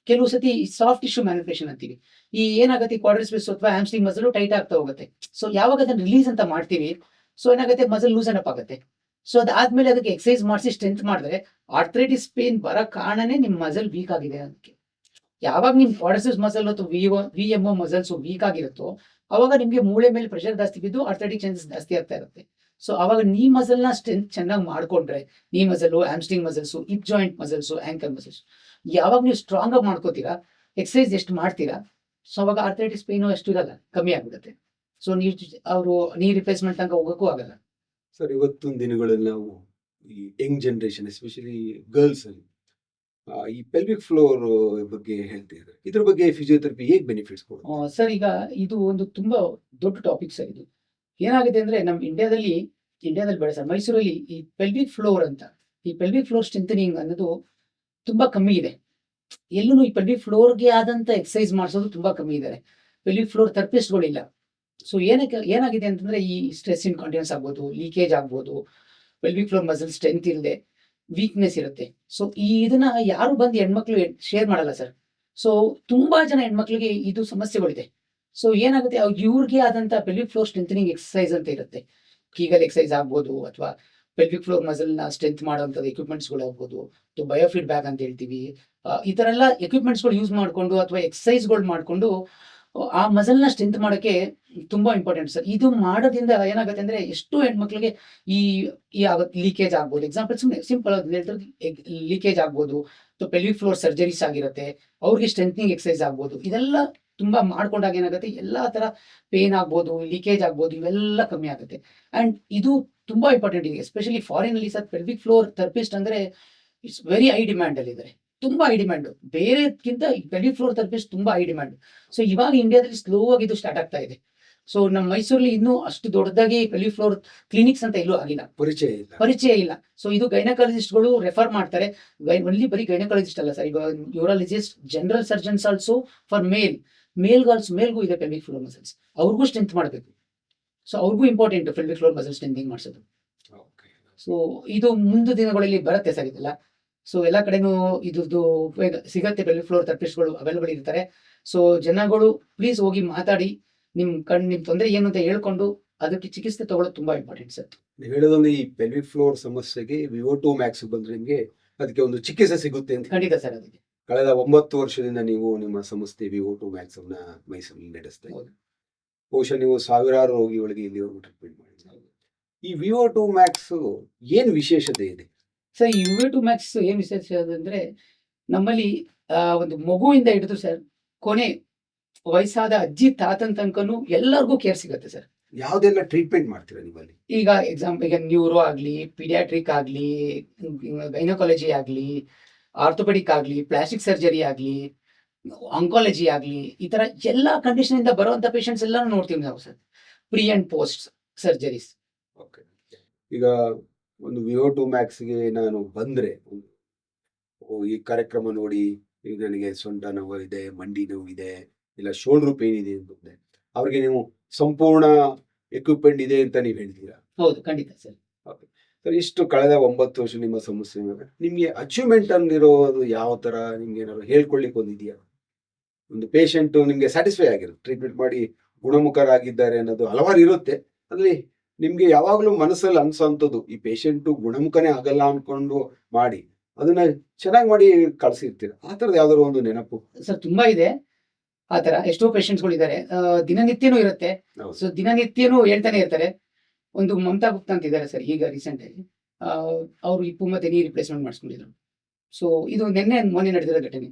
ಕೆಲವು ಸತಿ ಸಾಫ್ಟ್ ಟಿಶ್ಯೂ ಮ್ಯಾನಿಪುಲೇಷನ್ ಅಂತೀವಿ. ಈ ಏನಾಗುತ್ತೆ, ಕ್ವಾಡ್ರಿಸೆಪ್ಸ್ ಅಥವಾ ಹ್ಯಾಮ್ಸ್ಟ್ರಿಂಗ್ ಮಸಲ್ ಟೈಟ್ ಆಗ್ತಾ ಹೋಗುತ್ತೆ. ಸೊ ಯಾವಾಗ ಅದನ್ನ ರಿಲೀಸ್ ಅಂತ ಮಾಡ್ತೀವಿ, ಸೊ ಏನಾಗುತ್ತೆ, ಮಸಲ್ ಲೂಸನ್ ಅಪ್ ಆಗುತ್ತೆ. ಸೊ ಅದಾದ್ಮೇಲೆ ಅದಕ್ಕೆ ಎಕ್ಸರ್ಸೈಸ್ ಮಾಡಿಸಿ ಸ್ಟ್ರೆಂತ್ ಮಾಡಿದ್ರೆ ಆರ್ಥ್ರೈಟಿಸ್ ಪೇನ್ ಬರೋ ಕಾರಣನೇ ನಿಮ್ ಮಸಲ್ ವೀಕ್ ಆಗಿದೆ ಅದಕ್ಕೆ. ಯಾವಾಗ ನಿಮ್ ಕ್ವಾಡ್ರಿಸೆಪ್ಸ್ ಮಸಲ್ ಅಥವಾ VMO ಮಸಲ್ಸ್ ವೀಕ್ ಆಗಿರುತ್ತೋ ಅವಾಗ ನಿಮ್ಗೆ ಮೂಳೆ ಮೇಲೆ ಪ್ರೆಷರ್ ಜಾಸ್ತಿ ಬಿದ್ದು ಆರ್ಥ್ರೈಟಿಕ್ ಚೇಂಜಸ್ ಜಾಸ್ತಿ ಆಗ್ತಾ ಇರುತ್ತೆ. ಸೊ ಅವಾಗ ನೀ ಮಸಲ್ ನ ಸ್ಟ್ರೆಂತ್ ಚೆನ್ನಾಗಿ ಮಾಡ್ಕೊಂಡ್ರೆ, ನೀ muscle, hamstring muscles, hip joint muscles, ankle muscles ಯಾವಾಗ ನೀವು ಸ್ಟ್ರಾಂಗ್ ಆಗಿ ಮಾಡ್ಕೋತೀರಾ, ಎಕ್ಸರ್ಸೈಸ್ ಎಷ್ಟು ಮಾಡ್ತೀರಾ, ಸೊ ಅವಾಗ ಆರ್ಥ್ರೈಟಿಸ್ ಪೇನು ಎಷ್ಟು ಇರಲ್ಲ, ಕಮ್ಮಿ ಆಗ್ಬಿಡುತ್ತೆ. ಸೊ ನೀ ರಿಪ್ಲೇಸ್ಮೆಂಟ್ ತನಕ ಹೋಗಕ್ಕೂ ಆಗಲ್ಲ. ಸರ್, ಇವತ್ತಿನ ದಿನಗಳಲ್ಲಿ ನಾವು ಈ ಯಂಗ್ ಜನರೇಷನ್, ಎಸ್ಪೆಷಲಿ ಗರ್ಲ್ಸ್ ಅಲ್ಲಿ ಈ ಪೆಲ್ವಿಕ್ ಫ್ಲೋರ್ ಬಗ್ಗೆ ಹೇಳ್ತಿದ್ದಾರೆ. ಇದ್ರ ಬಗ್ಗೆ ಫಿಸಿಯೋಥೆರಪಿ ಹೇಗೆ ಬೆನಿಫಿಟ್ಸ್ ಕೊಡುತ್ತೆ? ಸರ್, ಈಗ ಇದು ಒಂದು ತುಂಬಾ ದೊಡ್ಡ ಟಾಪಿಕ್ ಸರ್. ಇದು ಏನಾಗಿದೆ ಅಂದ್ರೆ ನಮ್ಮ ಇಂಡಿಯಾದಲ್ಲಿ ಬೇಡ ಸರ್, ಮೈಸೂರಲ್ಲಿ ಈ ಪೆಲ್ವಿಕ್ ಫ್ಲೋರ್ ಅಂತ, ಈ ಪೆಲ್ವಿಕ್ ಫ್ಲೋರ್ ಸ್ಟ್ರೆಂಥನಿಂಗ್ ಅನ್ನೋದು ತುಂಬಾ ಕಮ್ಮಿ ಇದೆ. ಎಲ್ಲೂ ಈ ಪೆಲ್ವಿಕ್ ಫ್ಲೋರ್ಗೆ ಆದಂತ ಎಕ್ಸರ್ಸೈಸ್ ಮಾಡಿಸೋದು ತುಂಬಾ ಕಮ್ಮಿ ಇದ್ದಾರೆ. Pelvic floor ಥೆರಪಿಸ್ಟ್ಗಳಿಲ್ಲ. ಸೊ ಏನಾಗಿದೆ ಅಂತಂದ್ರೆ ಈ ಸ್ಟ್ರೆಸ್ ಇನ್ಕಾಂಟಿನೆನ್ಸ್ ಆಗ್ಬೋದು, ಲೀಕೇಜ್ ಆಗ್ಬೋದು, ಪೆಲ್ವಿಕ್ ಫ್ಲೋರ್ ಮಸಲ್ ಸ್ಟ್ರೆಂತ್ ಇಲ್ಲದೆ ವೀಕ್ನೆಸ್ ಇರುತ್ತೆ. ಸೊ ಇದನ್ನ ಯಾರು ಬಂದು ಹೆಣ್ಮಕ್ಳು ಶೇರ್ ಮಾಡಲ್ಲ ಸರ್. ಸೊ ತುಂಬಾ ಜನ ಹೆಣ್ಮಕ್ಳಿಗೆ ಇದು ಸಮಸ್ಯೆಗಳಿದೆ. ಸೊ ಏನಾಗುತ್ತೆ, ಇವ್ರಿಗೆ ಆದಂತ ಪೆಲ್ವಿಕ್ ಫ್ಲೋರ್ ಸ್ಟ್ರೆಂಥನಿಂಗ್ ಎಕ್ಸರ್ಸೈಸ್ ಅಂತ ಇರುತ್ತೆ. ಕೀಗಲ್ ಎಕ್ಸರ್ಸೈಸ್ ಆಗ್ಬೋದು, ಅಥವಾ ಪೆಲ್ವಿಕ್ ಫ್ಲೋರ್ ಮಸಲ್ ನ ಸ್ಟ್ರೆಂತ್ ಮಾಡುವಂಥದ್ದು ಎಕ್ವಿಪ್ಮೆಂಟ್ಸ್ ಗಳು ಆಗ್ಬೋದು, ಅಥವಾ ಬಯೋಫೀಡ್ ಬ್ಯಾಗ್ ಅಂತ ಹೇಳ್ತೀವಿ. ಈ ತರ ಎಲ್ಲ ಎಕ್ವಿಪ್ಮೆಂಟ್ಸ್ ಗಳು ಯೂಸ್ ಮಾಡ್ಕೊಂಡು ಅಥವಾ ಎಕ್ಸರ್ಸೈಸ್ ಗಳು ಮಾಡ್ಕೊಂಡು ಆ ಮಸಲ್ ನ ಸ್ಟ್ರೆಂತ್ ಮಾಡೋಕೆ ತುಂಬಾ ಇಂಪಾರ್ಟೆಂಟ್ ಸರ್. ಇದು ಮಾಡೋದ್ರಿಂದ ಏನಾಗುತ್ತೆ ಅಂದ್ರೆ ಎಷ್ಟೋ ಹೆಣ್ಮಕ್ಳಿಗೆ ಈ ಲೀಕೇಜ್ ಆಗ್ಬೋದು. ಎಕ್ಸಾಂಪಲ್ ಸಿಂಪಲ್ ಲೀಕೇಜ್ ಆಗ್ಬೋದು, ಅಥವಾ ಪೆಲ್ವಿಕ್ ಫ್ಲೋರ್ ಸರ್ಜರೀಸ್ ಆಗಿರುತ್ತೆ, ಅವ್ರಿಗೆ ಸ್ಟ್ರೆಂಥನಿಂಗ್ ಎಕ್ಸರ್ಸೈಸ್ ಆಗ್ಬೋದು. ಇದೆಲ್ಲ ತುಂಬಾ ಮಾಡ್ಕೊಂಡಾಗ ಏನಾಗುತ್ತೆ, ಎಲ್ಲಾ ತರ ಪೇನ್ ಆಗ್ಬೋದು, ಲೀಕೇಜ್ ಆಗ್ಬೋದು, ಇವೆಲ್ಲ ಕಮ್ಮಿ ಆಗುತ್ತೆ. ಅಂಡ್ ಇದು ತುಂಬಾ ಇಂಪಾರ್ಟೆಂಟ್ ಇದೆ, ಎಸ್ಪೆಷಲಿ ಫಾರಿನ್ ಅಲ್ಲಿ ಸರ್. ಪೆಲ್ವಿಕ್ ಫ್ಲೋರ್ ಥೆರಪಿಸ್ಟ್ ಅಂದ್ರೆ ಇಟ್ಸ್ ವೆರಿ ಹೈ ಡಿಮ್ಯಾಂಡ್ ಅಲ್ಲಿ ಇದ್ದಾರೆ, ತುಂಬಾ ಹೈ ಡಿಮ್ಯಾಂಡ್. ಬೇರೆಕ್ಕಿಂತ ಪೆಲ್ವಿಕ್ ಫ್ಲೋರ್ ಥೆರಪಿಸ್ಟ್ ತುಂಬಾ ಹೈ ಡಿಮ್ಯಾಂಡ್. ಸೊ ಇವಾಗ ಇಂಡಿಯಾದಲ್ಲಿ ಸ್ಲೋ ಆಗಿ ಇದು ಸ್ಟಾರ್ಟ್ ಆಗ್ತಾ ಇದೆ. ಸೊ ನಮ್ಮ ಮೈಸೂರಲ್ಲಿ ಇನ್ನೂ ಅಷ್ಟು ದೊಡ್ಡದಾಗಿ ಪೆಲ್ವಿಕ್ ಫ್ಲೋರ್ ಕ್ಲಿನಿಕ್ಸ್ ಅಂತ ಎಲ್ಲೂ ಆಗಿಲ್ಲ, ಪರಿಚಯ ಇಲ್ಲ. ಸೊ ಇದು ಗೈನಕಾಲಜಿಸ್ಟ್ಗಳು ರೆಫರ್ ಮಾಡ್ತಾರೆ. ಒನ್ಲಿ ಬರೀ ಗೈನಕಾಲಜಿಸ್ಟ್ ಅಲ್ಲ ಸರ್, ಈಗ urologist, general surgeons also for ಮೇಲ್ಗೂ ಇದೆ ಪೆಲ್ವಿಕ್ ಫ್ಲೋರ್ ಮಸಲ್ಸ್. ಅವ್ರಿಗೂ ಸ್ಟ್ರೆಂತ್ ಮಾಡಬೇಕು. ಸೊ ಅವ್ರಿಗೂ important pelvic floor muscle strengthening ಮಾಡಿಸೋದು. ಸೊ ಇದು ಮುಂದೆ ದಿನಗಳಲ್ಲಿ ಬರುತ್ತೆ ಸರ್ ಇದೆಲ್ಲ. ಸೊ ಎಲ್ಲ ಕಡೆನೂ ಇದ್ರದ್ದು ಉಪಯೋಗ ಸಿಗತ್ತೆ. ಪೆಲ್ವಿಕ್ ಫ್ಲೋರ್ ಥೆರಪಿಸ್ಟ್ಗಳು ಅವೈಲೇಬಲ್ ಇರ್ತಾರೆ. ಸೊ ಜನಗಳು ಪ್ಲೀಸ್ ಹೋಗಿ ಮಾತಾಡಿ, ನಿಮ್ ತೊಂದರೆ ಏನು ಅಂತ ಹೇಳ್ಕೊಂಡು ಅದಕ್ಕೆ ಚಿಕಿತ್ಸೆ ತಗೊಳ್ಳೋದು ತುಂಬಾ ಇಂಪಾರ್ಟೆಂಟ್ ಸರ್. ನೀವು ಹೇಳೋದೊಂದು ಈ ಪೆಲ್ವಿಕ್ ಫ್ಲೋರ್ ಸಮಸ್ಯೆಗೆ VO2 ಮ್ಯಾಕ್ಸ್ ಬಂದ್ರೆ ನಿಮಗೆ ಅದಕ್ಕೆ ಒಂದು ಚಿಕಿತ್ಸೆ ಸಿಗುತ್ತೆ ಅಂತ. ಖಂಡಿತ ಸರ್. ಅದಕ್ಕೆ ಕಳೆದ 9 ವರ್ಷದಿಂದ ನೀವು ನಿಮ್ಮ ಸಂಸ್ಥೆ VO2 ಮ್ಯಾಕ್ಸ್ ಅನ್ನ ಮೈಸೂರಲ್ಲಿ ನಡೆಸ್ತಾ ಇದ್ದೀರಿ. ಬಹುಶಃ ನೀವು ಸಾವಿರಾರು ರೋಗಿಗಳಿಗೆ ಇಲ್ಲಿವರೆಗೂ ಟ್ರೀಟ್ಮೆಂಟ್ ಮಾಡಿದ್ದೀರಿ. ಈ VO2 ಮ್ಯಾಕ್ಸ್ ಏನ್ ವಿಶೇಷತೆ ಇದೆ ಸರ್? ಈ VO2 ಮ್ಯಾಕ್ಸ್ ಏನ್ ವಿಶೇಷ ಅಂದ್ರೆ, ನಮ್ಮಲ್ಲಿ ಒಂದು ಮಗುವಿಂದ ಹಿಡಿದು ಸರ್ ಕೊನೆ ವಯಸ್ಸಾದ ಅಜ್ಜಿ ತಾತನ ತನಕನೂ ಎಲ್ಲರಿಗೂ ಕೇರ್ ಸಿಗುತ್ತೆ ಸರ್. ಯಾವ್ದೆಲ್ಲ ಟ್ರೀಟ್ಮೆಂಟ್ ಮಾಡ್ತೀರಾ ನೀವಲ್ಲಿ? ಈಗ ಈಗ ನ್ಯೂರೋ ಆಗ್ಲಿ, ಪೀಡಿಯಾಟ್ರಿಕ್ ಆಗ್ಲಿ, ಗೈನಕಾಲಜಿ ಆಗ್ಲಿ, ಆರ್ಥೋಪೆಡಿಕ್ ಆಗ್ಲಿ, ಪ್ಲಾಸ್ಟಿಕ್ ಸರ್ಜರಿ ಆಗ್ಲಿ, ಆಂಕಾಲಜಿ ಆಗ್ಲಿ, ಈ ತರ ಎಲ್ಲಾ ಕಂಡೀಷನ್ ಇಂದ ಬರುವಂತ ಪೇಷಂಟ್ಸ್ ಎಲ್ಲಾನು ನೋಡ್ತೀವಿ ನಾವು sir. Pre and post surgeries. ಈಗ ಒಂದು VO2 ಮ್ಯಾಕ್ಸ್ಗೆ ನಾನು ಬಂದ್ರೆ, ಈ ಕಾರ್ಯಕ್ರಮ ನೋಡಿ ಈಗ ನನಗೆ ಸೊಂಟ ನೋವು ಇದೆ, ಮಂಡಿ ನೋವು ಇದೆ, ಇಲ್ಲ ಶೋಲ್ಡರ್ ಪೇನ್ ಇದೆ ಅಂತಂದ್ರೆ ಅವ್ರಿಗೆ ನೀವು ಸಂಪೂರ್ಣ ಎಕ್ವಿಪ್ಮೆಂಟ್ ಇದೆ ಅಂತ ನೀವು ಹೇಳ್ತೀರಾ? ಹೌದು, ಖಂಡಿತ ಸರ್. ಸರ್, ಇಷ್ಟು ಕಳೆದ 9 ವರ್ಷ ನಿಮ್ಮ ಸಮಸ್ಯೆ ಮೇಲೆ ನಿಮ್ಗೆ ಅಚೀವ್ಮೆಂಟ್ ಅನ್ನಿರೋದು ಯಾವ ತರ? ನಿಮ್ಗೆ ಏನಾದ್ರು ಹೇಳ್ಕೊಳ್ಳಿಕ್ಕೆ ಒಂದಿದೆಯಾ? ಒಂದು ಪೇಷಂಟ್ ನಿಮ್ಗೆ ಸ್ಯಾಟಿಸ್ಫೈ ಆಗಿರುತ್ತೆ, ಟ್ರೀಟ್ಮೆಂಟ್ ಮಾಡಿ ಗುಣಮುಖರಾಗಿದ್ದಾರೆ ಅನ್ನೋದು ಹಲವಾರು ಇರುತ್ತೆ. ಅದ್ರಲ್ಲಿ ನಿಮ್ಗೆ ಯಾವಾಗ್ಲೂ ಮನಸ್ಸಲ್ಲಿ ಅನ್ಸೋಂಥದ್ದು, ಈ ಪೇಷಂಟ್ ಗುಣಮುಖನೇ ಆಗಲ್ಲ ಅನ್ಕೊಂಡು ಮಾಡಿ ಅದನ್ನ ಚೆನ್ನಾಗಿ ಮಾಡಿ ಕಳ್ಸಿರ್ತೀರ, ಆ ತರದ ಯಾವ್ದಾದ್ರು ಒಂದು ನೆನಪು? ಸರ್, ತುಂಬಾ ಇದೆ ಆ ತರ. ಎಷ್ಟೋ ಪೇಷಂಟ್ಸ್ಗಳು ಇದ್ದಾರೆ, ದಿನನಿತ್ಯನೂ ಇರುತ್ತೆ. ಸೊ ದಿನನಿತ್ಯನೂ ಹೇಳ್ತಾನೆ ಇರ್ತಾರೆ. ಒಂದು ಮಮತಾ ಗುಪ್ತಾ ಅಂತ ಇದ್ದಾರೆ ಸರ್, ಈಗ ರೀಸೆಂಟ್ ಆಗಿ ಅವರು ಹಿಪ್ಪು ಮತ್ತೆ ನೀ ರಿಪ್ಲೇಸ್ಮೆಂಟ್ ಮಾಡಿಸ್ಕೊಂಡಿದ್ರು. ಸೊ ಇದು ಮೊನ್ನೆ ನಡೆದಿರೋ ಘಟನೆ.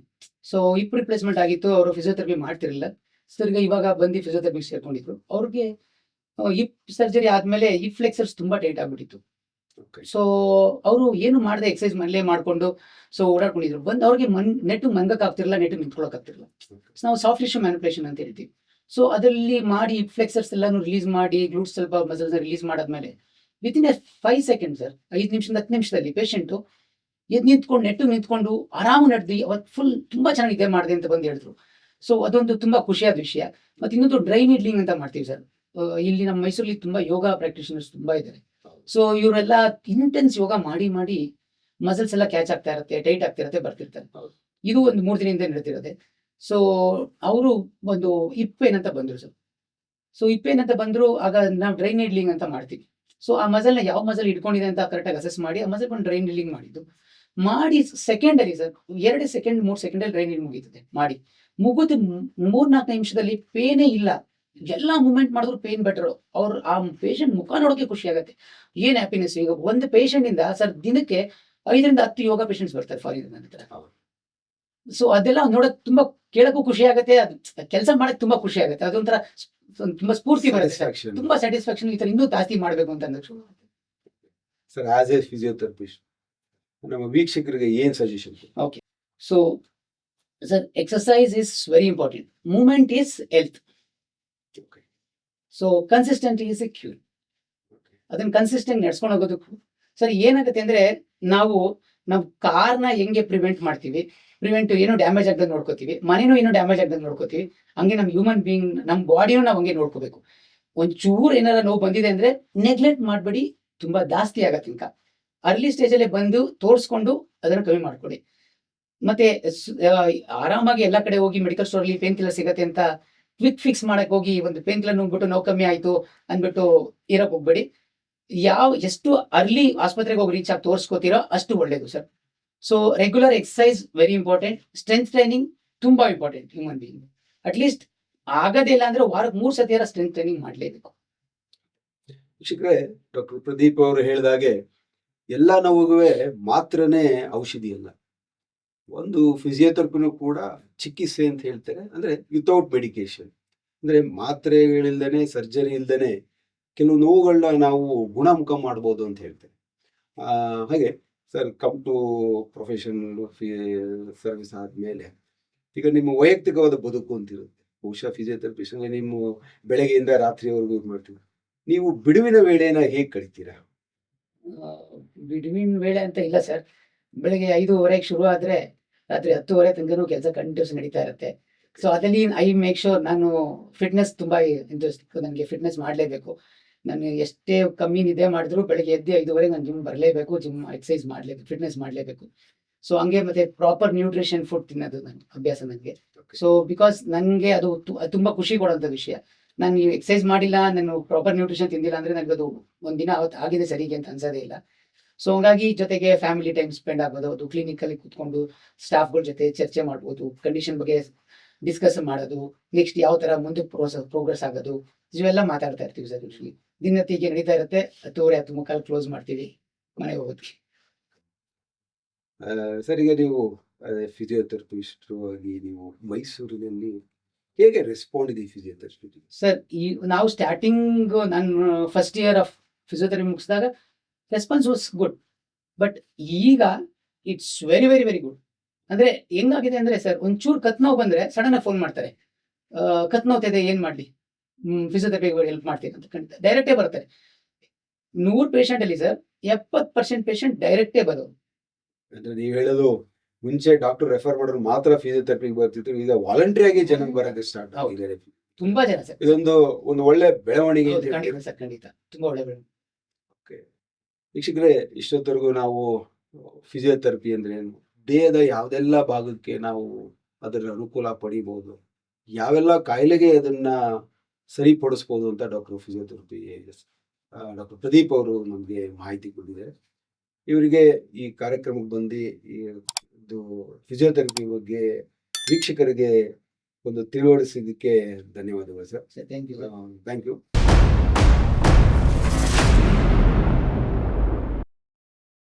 ಸೊ ಹಿಪ್ ರಿಪ್ಲೇಸ್ಮೆಂಟ್ ಆಗಿತ್ತು, ಅವರು ಫಿಸಿಯೋಥೆರಪಿ ಮಾಡ್ತಿರಲಿಲ್ಲ ಸರ್. ಇವಾಗ ಬಂದು ಫಿಸಿಯೋಥೆರಪಿ ಸೇರ್ಕೊಂಡಿದ್ರು. ಅವ್ರಿಗೆ ಹಿಪ್ ಸರ್ಜರಿ ಆದ್ಮೇಲೆ ಹಿಪ್ ಫ್ಲೆಕ್ಸರ್ಸ್ ತುಂಬಾ ಟೈಟ್ ಆಗ್ಬಿಟ್ಟಿತ್ತು. ಸೊ ಅವರು ಏನು ಮಾಡದೆ ಎಕ್ಸರ್ಸೈಸ್ ಮನೇಲೆ ಮಾಡ್ಕೊಂಡು ಸೊ ಓಡಾಡ್ಕೊಂಡಿದ್ರು. ಬಂದು ಅವ್ರಿಗೆ ನೆಟ್ಟು ಮಂಗಕ್ ಆಗ್ತಿರಲ್ಲ, ನೆಟ್ಟು ನಿಂತ್ಕೊಳಕ್ ಆಗ್ತಿರಲ್ಲ. ನಾವು ಸಾಫ್ಟ್ ಟಿಶ್ಯೂ ಮ್ಯಾನಿಪುಲೇಷನ್ ಅಂತ ಹೇಳ್ತೀವಿ. ಸೊ ಅದರಲ್ಲಿ ಮಾಡಿ ಹಿಪ್ ಫ್ಲೆಕ್ಸರ್ಸ್ ಎಲ್ಲಾನು ರಿಲೀಸ್ ಮಾಡಿ, ಗ್ಲೂಟ್ಸ್ ಸ್ವಲ್ಪ ಮಸಲ್ಸ್ ರಿಲೀಸ್ ಮಾಡಾದ್ಮೇಲೆ ವಿತಿನ್ 5 ಸೆಕೆಂಡ್ ಸರ್, 5 ನಿಮಿಷದಿಂದ 10 ನಿಮಿಷದಲ್ಲಿ ಪೇಷಂಟು ಎದ್ದು ನಿಂತ್ಕೊಂಡು ನೆಟ್ಟು ನಿಂತ್ಕೊಂಡು ಆರಾಮ್ ನಡೆದು ಅವತ್ತು ಫುಲ್ ತುಂಬಾ ಚೆನ್ನಾಗಿ ನಿದ್ದೆ ಮಾಡಿದೆ ಅಂತ ಬಂದು ಹೇಳಿದ್ರು. ಸೊ ಅದೊಂದು ತುಂಬಾ ಖುಷಿಯಾದ ವಿಷಯ. ಮತ್ತೆ ಇನ್ನೊಂದು ಡ್ರೈ ನೀಡ್ಲಿಂಗ್ ಅಂತ ಮಾಡ್ತೀವಿ ಸರ್. ಇಲ್ಲಿ ನಮ್ಮ ಮೈಸೂರಲ್ಲಿ ತುಂಬಾ ಯೋಗ ಪ್ರಾಕ್ಟೀಷನರ್ಸ್ ತುಂಬಾ ಇದ್ದಾರೆ. ಸೊ ಇವರೆಲ್ಲ ಇಂಟೆನ್ಸ್ ಯೋಗ ಮಾಡಿ ಮಾಡಿ ಮಸಲ್ಸ್ ಎಲ್ಲ ಕ್ಯಾಚ್ ಆಗ್ತಾ ಇರುತ್ತೆ, ಟೈಟ್ ಆಗ್ತಾ ಇರುತ್ತೆ, ಬರ್ತಿರ್ತಾರೆ. ಇದು ಒಂದು 3 ದಿನದಿಂದ ನಡೀತಿರೋದೆ. ಸೊ ಅವರು ಒಂದು ಇಪ್ಪೇನ್ ಅಂತ ಬಂದ್ರು ಸರ್. ಸೊ ಇಪ್ಪೇನ್ ಅಂತ ಬಂದ್ರು, ಆಗ ನಾವು ಡ್ರೈ ನೀಡ್ಲಿಂಗ್ ಅಂತ ಮಾಡ್ತೀವಿ. ಸೊ ಆ ಮಸಲ್ನ ಯಾವ ಮಸಲ್ ಇಟ್ಕೊಂಡಿದೆ ಅಂತ ಕರೆಕ್ಟಾಗಿ ಅಸೆಸ್ ಮಾಡಿ ಆ ಮಸಲ್ ಡ್ರೈ ನೀಡ್ಲಿಂಗ್ ಮಾಡಿದ್ದು. ಮಾಡಿ ಸೆಕೆಂಡಲ್ಲಿ ಸರ್ 2 ಸೆಕೆಂಡ್ 3 ಸೆಕೆಂಡಲ್ಲಿ ಡ್ರೈ ನೀಡ್ ಮುಗೀತದೆ. ಮಾಡಿ ಮುಗಿದು 3-4 ನಿಮಿಷದಲ್ಲಿ ಪೇನೇ ಇಲ್ಲ. ಎಲ್ಲ ಮೂವ್ಮೆಂಟ್ ಮಾಡಿದ್ರು ಪೇನ್ ಬೆಟರ್. ಅವ್ರು ಆ ಪೇಷಂಟ್ ಮುಖ ನೋಡೋಕೆ ಖುಷಿ ಆಗುತ್ತೆ. ಏನ್ ಹ್ಯಾಪಿನೆಸ್. ಈಗ ಒಂದು ಪೇಷಂಟ್ ಇಂದ ಸರ್ ದಿನಕ್ಕೆ 5ರಿಂದ 10 ಯೋಗ ಪೇಷಂಟ್ಸ್ ಬರ್ತಾರೆ ಫಾರಿನ್ ಹತ್ರ. ಸೊ ಅದೆಲ್ಲ ನೋಡಕ್ ತುಂಬಾ ಕೇಳಕ್ಕೂ ಖುಷಿ ಆಗುತ್ತೆ, ಅದು ಕೆಲಸ ಮಾಡಕ್ ತುಂಬಾ ಖುಷಿ ಆಗುತ್ತೆ. ಅದೊಂಥರ ತುಂಬಾ ಸ್ಫೂರ್ತಿ ಬರುತ್ತೆ ಸರ್. Satisfaction. ತುಂಬಾ ಸ್ಯಾಟಿಸ್ಫ್ಯಾಕ್ಷನ್. ಈ ತರ ಇನ್ನೂ ಜಾಸ್ತಿ ಮಾಡ್ಬೇಕು ಅಂತ ಅಂದಾಗ ಸರ್ ಆಸ್ ಎ ಫಿಸಿಯೋಥೆರಪಿಸ್ಟ್ ನಮ್ಮ ವೀಕ್ಷಕರಿಗೆ ಏನ್ suggestion? So sir, exercise is very important. Movement is health. So consistent is A cure. ಅದನ್ನ ಕನ್ಸಿಸ್ಟೆಂಟ್ ನಡ್ಸ್ಕೊಂಡು ಹೋಗೋದಕ್ಕೂ ಸರ್ ಏನಾಗುತ್ತೆ ಅಂದ್ರೆ, ನಾವು ಕಾರ್ನ ಹೆಂಗೆ ಪ್ರಿವೆಂಟ್ ಮಾಡ್ತೀವಿ, ಏನೋ ಡ್ಯಾಮೇಜ್ ಆಗದಂಗೆ ನೋಡ್ಕೋತೀವಿ, ಮನೇನೂ ಏನೋ ಡ್ಯಾಮೇಜ್ ಆಗದಂಗೆ ನೋಡ್ಕೋತೀವಿ, ಹಂಗೆ ನಮ್ಮ ಹ್ಯೂಮನ್ ಬೀಯಿಂಗ್ ನಮ್ಮ ಬಾಡಿನೂ ನಾವು ಹಂಗೆ ನೋಡ್ಕೋಬೇಕು. ಒಂಚೂರು ಏನಾರ ನೋವು ಬಂದಿದೆ ಅಂದ್ರೆ ನೆಗ್ಲೆಕ್ಟ್ ಮಾಡಬೇಡಿ, ತುಂಬಾ ಜಾಸ್ತಿ ಆಗತ್ತೆ. ಇಂಕ ಅರ್ಲಿ ಸ್ಟೇಜಲ್ಲೇ ಬಂದು ತೋರಿಸ್ಕೊಂಡು ಅದನ್ನ ಕಮ್ಮಿ ಮಾಡ್ಕೊಳ್ಳಿ. ಮತ್ತೆ ಆರಾಮಾಗಿ ಎಲ್ಲ ಕಡೆ ಹೋಗಿ ಮೆಡಿಕಲ್ ಸ್ಟೋರಲ್ಲಿ ಪೇನ್ ಕಿಲ್ಲರ್ ಸಿಗತ್ತೆ ಅಂತ ಕ್ವಿಕ್ ಫಿಕ್ಸ್ ಮಾಡಕ್ ಹೋಗಿ ಒಂದು ಪೇನ್ ಕಿಲ್ಲರ್ ನುಂಗ್ಬಿಟ್ಟು ನೋವು ಕಮ್ಮಿ ಆಯ್ತು ಅಂದ್ಬಿಟ್ಟು ಇರಕ್ ಹೋಗ್ಬೇಡಿ. ಎಷ್ಟು ಅರ್ಲಿ ಆಸ್ಪತ್ರೆಗೆ ಹೋಗಿ ರೀಚ್ ಆಗಿ ತೋರಿಸ್ಕೋತೀರೋ ಅಷ್ಟು ಒಳ್ಳೇದು sir. So regular exercise very important. Strength training ತುಂಬಾ ಇಂಪಾರ್ಟೆಂಟ್ ಹ್ಯೂಮನ್ ಬೀಯಿಂಗ್. ಅಟ್ಲೀಸ್ಟ್ ಆಗದೇ ಇಲ್ಲ ಅಂದ್ರೆ ವಾರಕ್ಕೆ 3 ಸತಿಯಾರ ಸ್ಟ್ರೆಂತ್ ಟ್ರೈನಿಂಗ್ ಮಾಡಲೇಬೇಕು. ವೀಕ್ಷಕರೇ, ಡಾಕ್ಟರ್ ಪ್ರದೀಪ್ ಅವರು ಹೇಳಿದಾಗೆ ಎಲ್ಲ ನೋವಿಗೂ ಮಾತ್ರನೇ ಔಷಧಿ ಅಲ್ಲ. ಒಂದು ಫಿಸಿಯೋಥೆರಪಿನೂ ಕೂಡ ಚಿಕಿತ್ಸೆ ಅಂತ ಹೇಳ್ತಾರೆ. ಅಂದ್ರೆ ವಿತೌಟ್ ಮೆಡಿಕೇಶನ್, ಅಂದ್ರೆ ಮಾತ್ರೆಗಳಿಲ್ದೇನೆ, ಸರ್ಜರಿ ಇಲ್ದೇನೆ ಕೆಲವು ನೋವುಗಳನ್ನ ನಾವು ಗುಣಮುಖ ಮಾಡ್ಬೋದು ಅಂತ ಹೇಳ್ತೇವೆ. ಹಾಗೆ sir, come to professional service ಆದಮೇಲೆ ಈಗ ನಿಮ್ಮ ವೈಯಕ್ತಿಕವಾದ ಬದುಕು ಅಂತಿರುತ್ತೆ. ಬಹುಶಃ ಫಿಸಿಯೋಥೆರಪಿಸ್ಟ್ ಅಂದ್ರೆ ನಿಮ್ಮ ಬೆಳಗ್ಗೆಯಿಂದ ರಾತ್ರಿವರೆಗೂ ಇದು ಮಾಡ್ತೀವಿ. ನೀವು ಬಿಡುವಿನ ವೇಳೆನ ಹೇಗೆ ಕಳಿತೀರಾ? ಬಿಡುವಿನ ವೇಳೆ ಅಂತ ಇಲ್ಲ ಸರ್. ಬೆಳಗ್ಗೆ 5:30ಗೆ ಶುರು ಆದ್ರೆ ರಾತ್ರಿ 10:30 ತನಕನೂ ಕೆಲಸ ಕಂಟಿನ್ಯೂಸ್ ನಡೀತಾ ಇರುತ್ತೆ. ಸೊ ಅದರಲ್ಲಿ ಐ ಮೇಕ್ ಶೋರ್ ನಾನು ಫಿಟ್ನೆಸ್ ತುಂಬಾ ಇಂಟ್ರೆಸ್ಟ್. ನನಗೆ ಫಿಟ್ನೆಸ್ ಮಾಡಲೇಬೇಕು. ನಾನು ಎಷ್ಟೇ ಕಮ್ಮಿ ನಿದ್ದೆ ಮಾಡಿದ್ರು ಬೆಳಗ್ಗೆ ಎದ್ದು 5:30 ನಾನು ಜಿಮ್ ಬರಲೇಬೇಕು, ಜಿಮ್ ಎಕ್ಸಸೈಸ್ ಮಾಡಲೇಬೇಕು, ಫಿಟ್ನೆಸ್ ಮಾಡಲೇಬೇಕು. ಸೊ ಹಂಗೆ ಮತ್ತೆ ಪ್ರಾಪರ್ ನ್ಯೂಟ್ರಿಷನ್ ಫುಡ್ ತಿನ್ನೋದು ನನ್ನ ಅಭ್ಯಾಸ ನನಗೆ. ಸೊ ಬಿಕಾಸ್ ನನಗೆ ಅದು ತುಂಬಾ ಖುಷಿ ಕೊಡುವಂಥ ವಿಷಯ. ನಾನು ಎಕ್ಸಸೈಸ್ ಮಾಡಿಲ್ಲ, ನಾನು ಪ್ರಾಪರ್ ನ್ಯೂಟ್ರಿಷನ್ ತಿಂದಿಲ್ಲ ಅಂದ್ರೆ ನನಗೆ ಅದು ಒಂದಿನ ಅವತ್ತು ಆಗಿದೆ ಸರಿಗೆ ಅಂತ ಅನ್ಸೋದೇ ಇಲ್ಲ. ಸೊ ಹಂಗಾಗಿ ಜೊತೆಗೆ ಫ್ಯಾಮಿಲಿ ಟೈಮ್ ಸ್ಪೆಂಡ್ ಆಗೋದು, ಅದು ಕ್ಲಿನಿಕಲ್ಲಿ ಕೂತ್ಕೊಂಡು ಸ್ಟಾಫ್ಗಳ ಜೊತೆ ಚರ್ಚೆ ಮಾಡ್ಬೋದು, ಕಂಡೀಷನ್ ಬಗ್ಗೆ ಡಿಸ್ಕಸ್ ಮಾಡೋದು, ನೆಕ್ಸ್ಟ್ ಯಾವ ತರ ಮುಂದೆ ಪ್ರೋಗ್ರೆಸ್ ಆಗೋದು, ಇವೆಲ್ಲ ಮಾತಾಡ್ತಾ ಇರ್ತೀವಿ ಸರ್. ಯೂಶ್ವಲಿ ದಿನತಿಗೆ ನಡೀತಾ ಇರುತ್ತೆ. 10:30 10:45 ಕ್ಲೋಸ್ ಮಾಡ್ತೀವಿ ಮನೆಗೆ ಹೋಗೋದಕ್ಕೆ. ಸರ್, ಈಗ ನೀವು ಫಿಸಿಯೋಥೆರಪಿಸ್ಟ್ ಆಗಿ ನೀವು ಮೈಸೂರಿನಲ್ಲಿ ಹೇಗೆ ರೆಸ್ಪಾಂಡ್ ಇದೆ ಫಿಸಿಯೋಥೆರಪಿ? ಸರ್, ನಾವು ಸ್ಟಾರ್ಟಿಂಗ್ ನಾನು ಫಸ್ಟ್ ಇಯರ್ ಆಫ್ ಫಿಸಿಯೋಥೆರಪಿ ಮುಗಿಸಿದಾಗ ರೆಸ್ಪಾನ್ಸ್ ವಾಸ್ ಗುಡ್. ಬಟ್ ಈಗ it's very very very good. ಅಂದ್ರೆ ಹೆಂಗಾಗಿದೆ ಅಂದ್ರೆ ಸರ್, ಒಂಚೂರು ಕತ್ ನೋವು ಬಂದ್ರೆ ಸಡನ್ ಆಗಿ ಫೋನ್ ಮಾಡ್ತಾರೆ. ಕತ್ ನೋವ್ತಿದೆ, ಏನ್ ಮಾಡ್ಲಿ, ಫಿಸಿಯೋಥೆರಪಿ ಹೆಲ್ಪ್ ಮಾಡ್ತೀನಿ ಅಂತ ಖಂಡಿತ ಡೈರೆಕ್ಟೇ ಬರ್ತಾರೆ. 100 ಪೇಷಂಟ್ ಅಲ್ಲಿ ಸರ್ 70% ಪೇಷಂಟ್ ಡೈರೆಕ್ಟೇ ಬರೋದು. ಅಂದ್ರೆ ನೀವು ಹೇಳೋದು ಮುಂಚೆ ಡಾಕ್ಟರ್ ರೆಫರ್ ಮಾಡೋರು ಮಾತ್ರ ಫಿಸಿಯೋಥೆರಪಿಗೆ ಬರ್ತಿದ್ರು, ಈಗ ವಾಲಂಟರಿ ಆಗಿ ಜನ ಬರೋಕ್ಕೆ ಸ್ಟಾರ್ಟ್ ಆಗಿದ್ದಾರೆ. ತುಂಬಾ ಜನ ಸರ್. ಇದೊಂದು ಒಳ್ಳೆ ಬೆಳವಣಿಗೆ ಅಂತ ಖಂಡಿತ ಹೇಳ್ತೀರಾ? ಸರ್, ಖಂಡಿತ ತುಂಬಾ ಒಳ್ಳೆ ಬೆಳವಣಿಗೆ. ವೀಕ್ಷಕರೇ, ಇಷ್ಟೊತ್ತರೆಗೂ ನಾವು ಫಿಸಿಯೋಥೆರಪಿ ಅಂದ್ರೆ ಏನು, ದೇಹದ ಯಾವ್ದೆಲ್ಲ ಭಾಗಕ್ಕೆ ನಾವು ಅದರ ಅನುಕೂಲ ಪಡಿಬಹುದು, ಯಾವೆಲ್ಲ ಕಾಯಿಲೆಗೆ ಅದನ್ನ ಸರಿಪಡಿಸ್ಬೋದು ಅಂತ ಡಾಕ್ಟರ್ ಪ್ರದೀಪ್ ಅವರು ನಮಗೆ ಮಾಹಿತಿ ಕೊಟ್ಟಿದ್ದಾರೆ. ಇವರಿಗೆ ಈ ಕಾರ್ಯಕ್ರಮಕ್ಕೆ ಬಂದು ಈ ಇದು ಫಿಸಿಯೋಥೆರಪಿ ಬಗ್ಗೆ ವೀಕ್ಷಕರಿಗೆ ಒಂದು ತಿಳಿವಡಿಸಿದ್ದಕ್ಕೆ ಧನ್ಯವಾದಗಳು sir. Thank you. Thank you.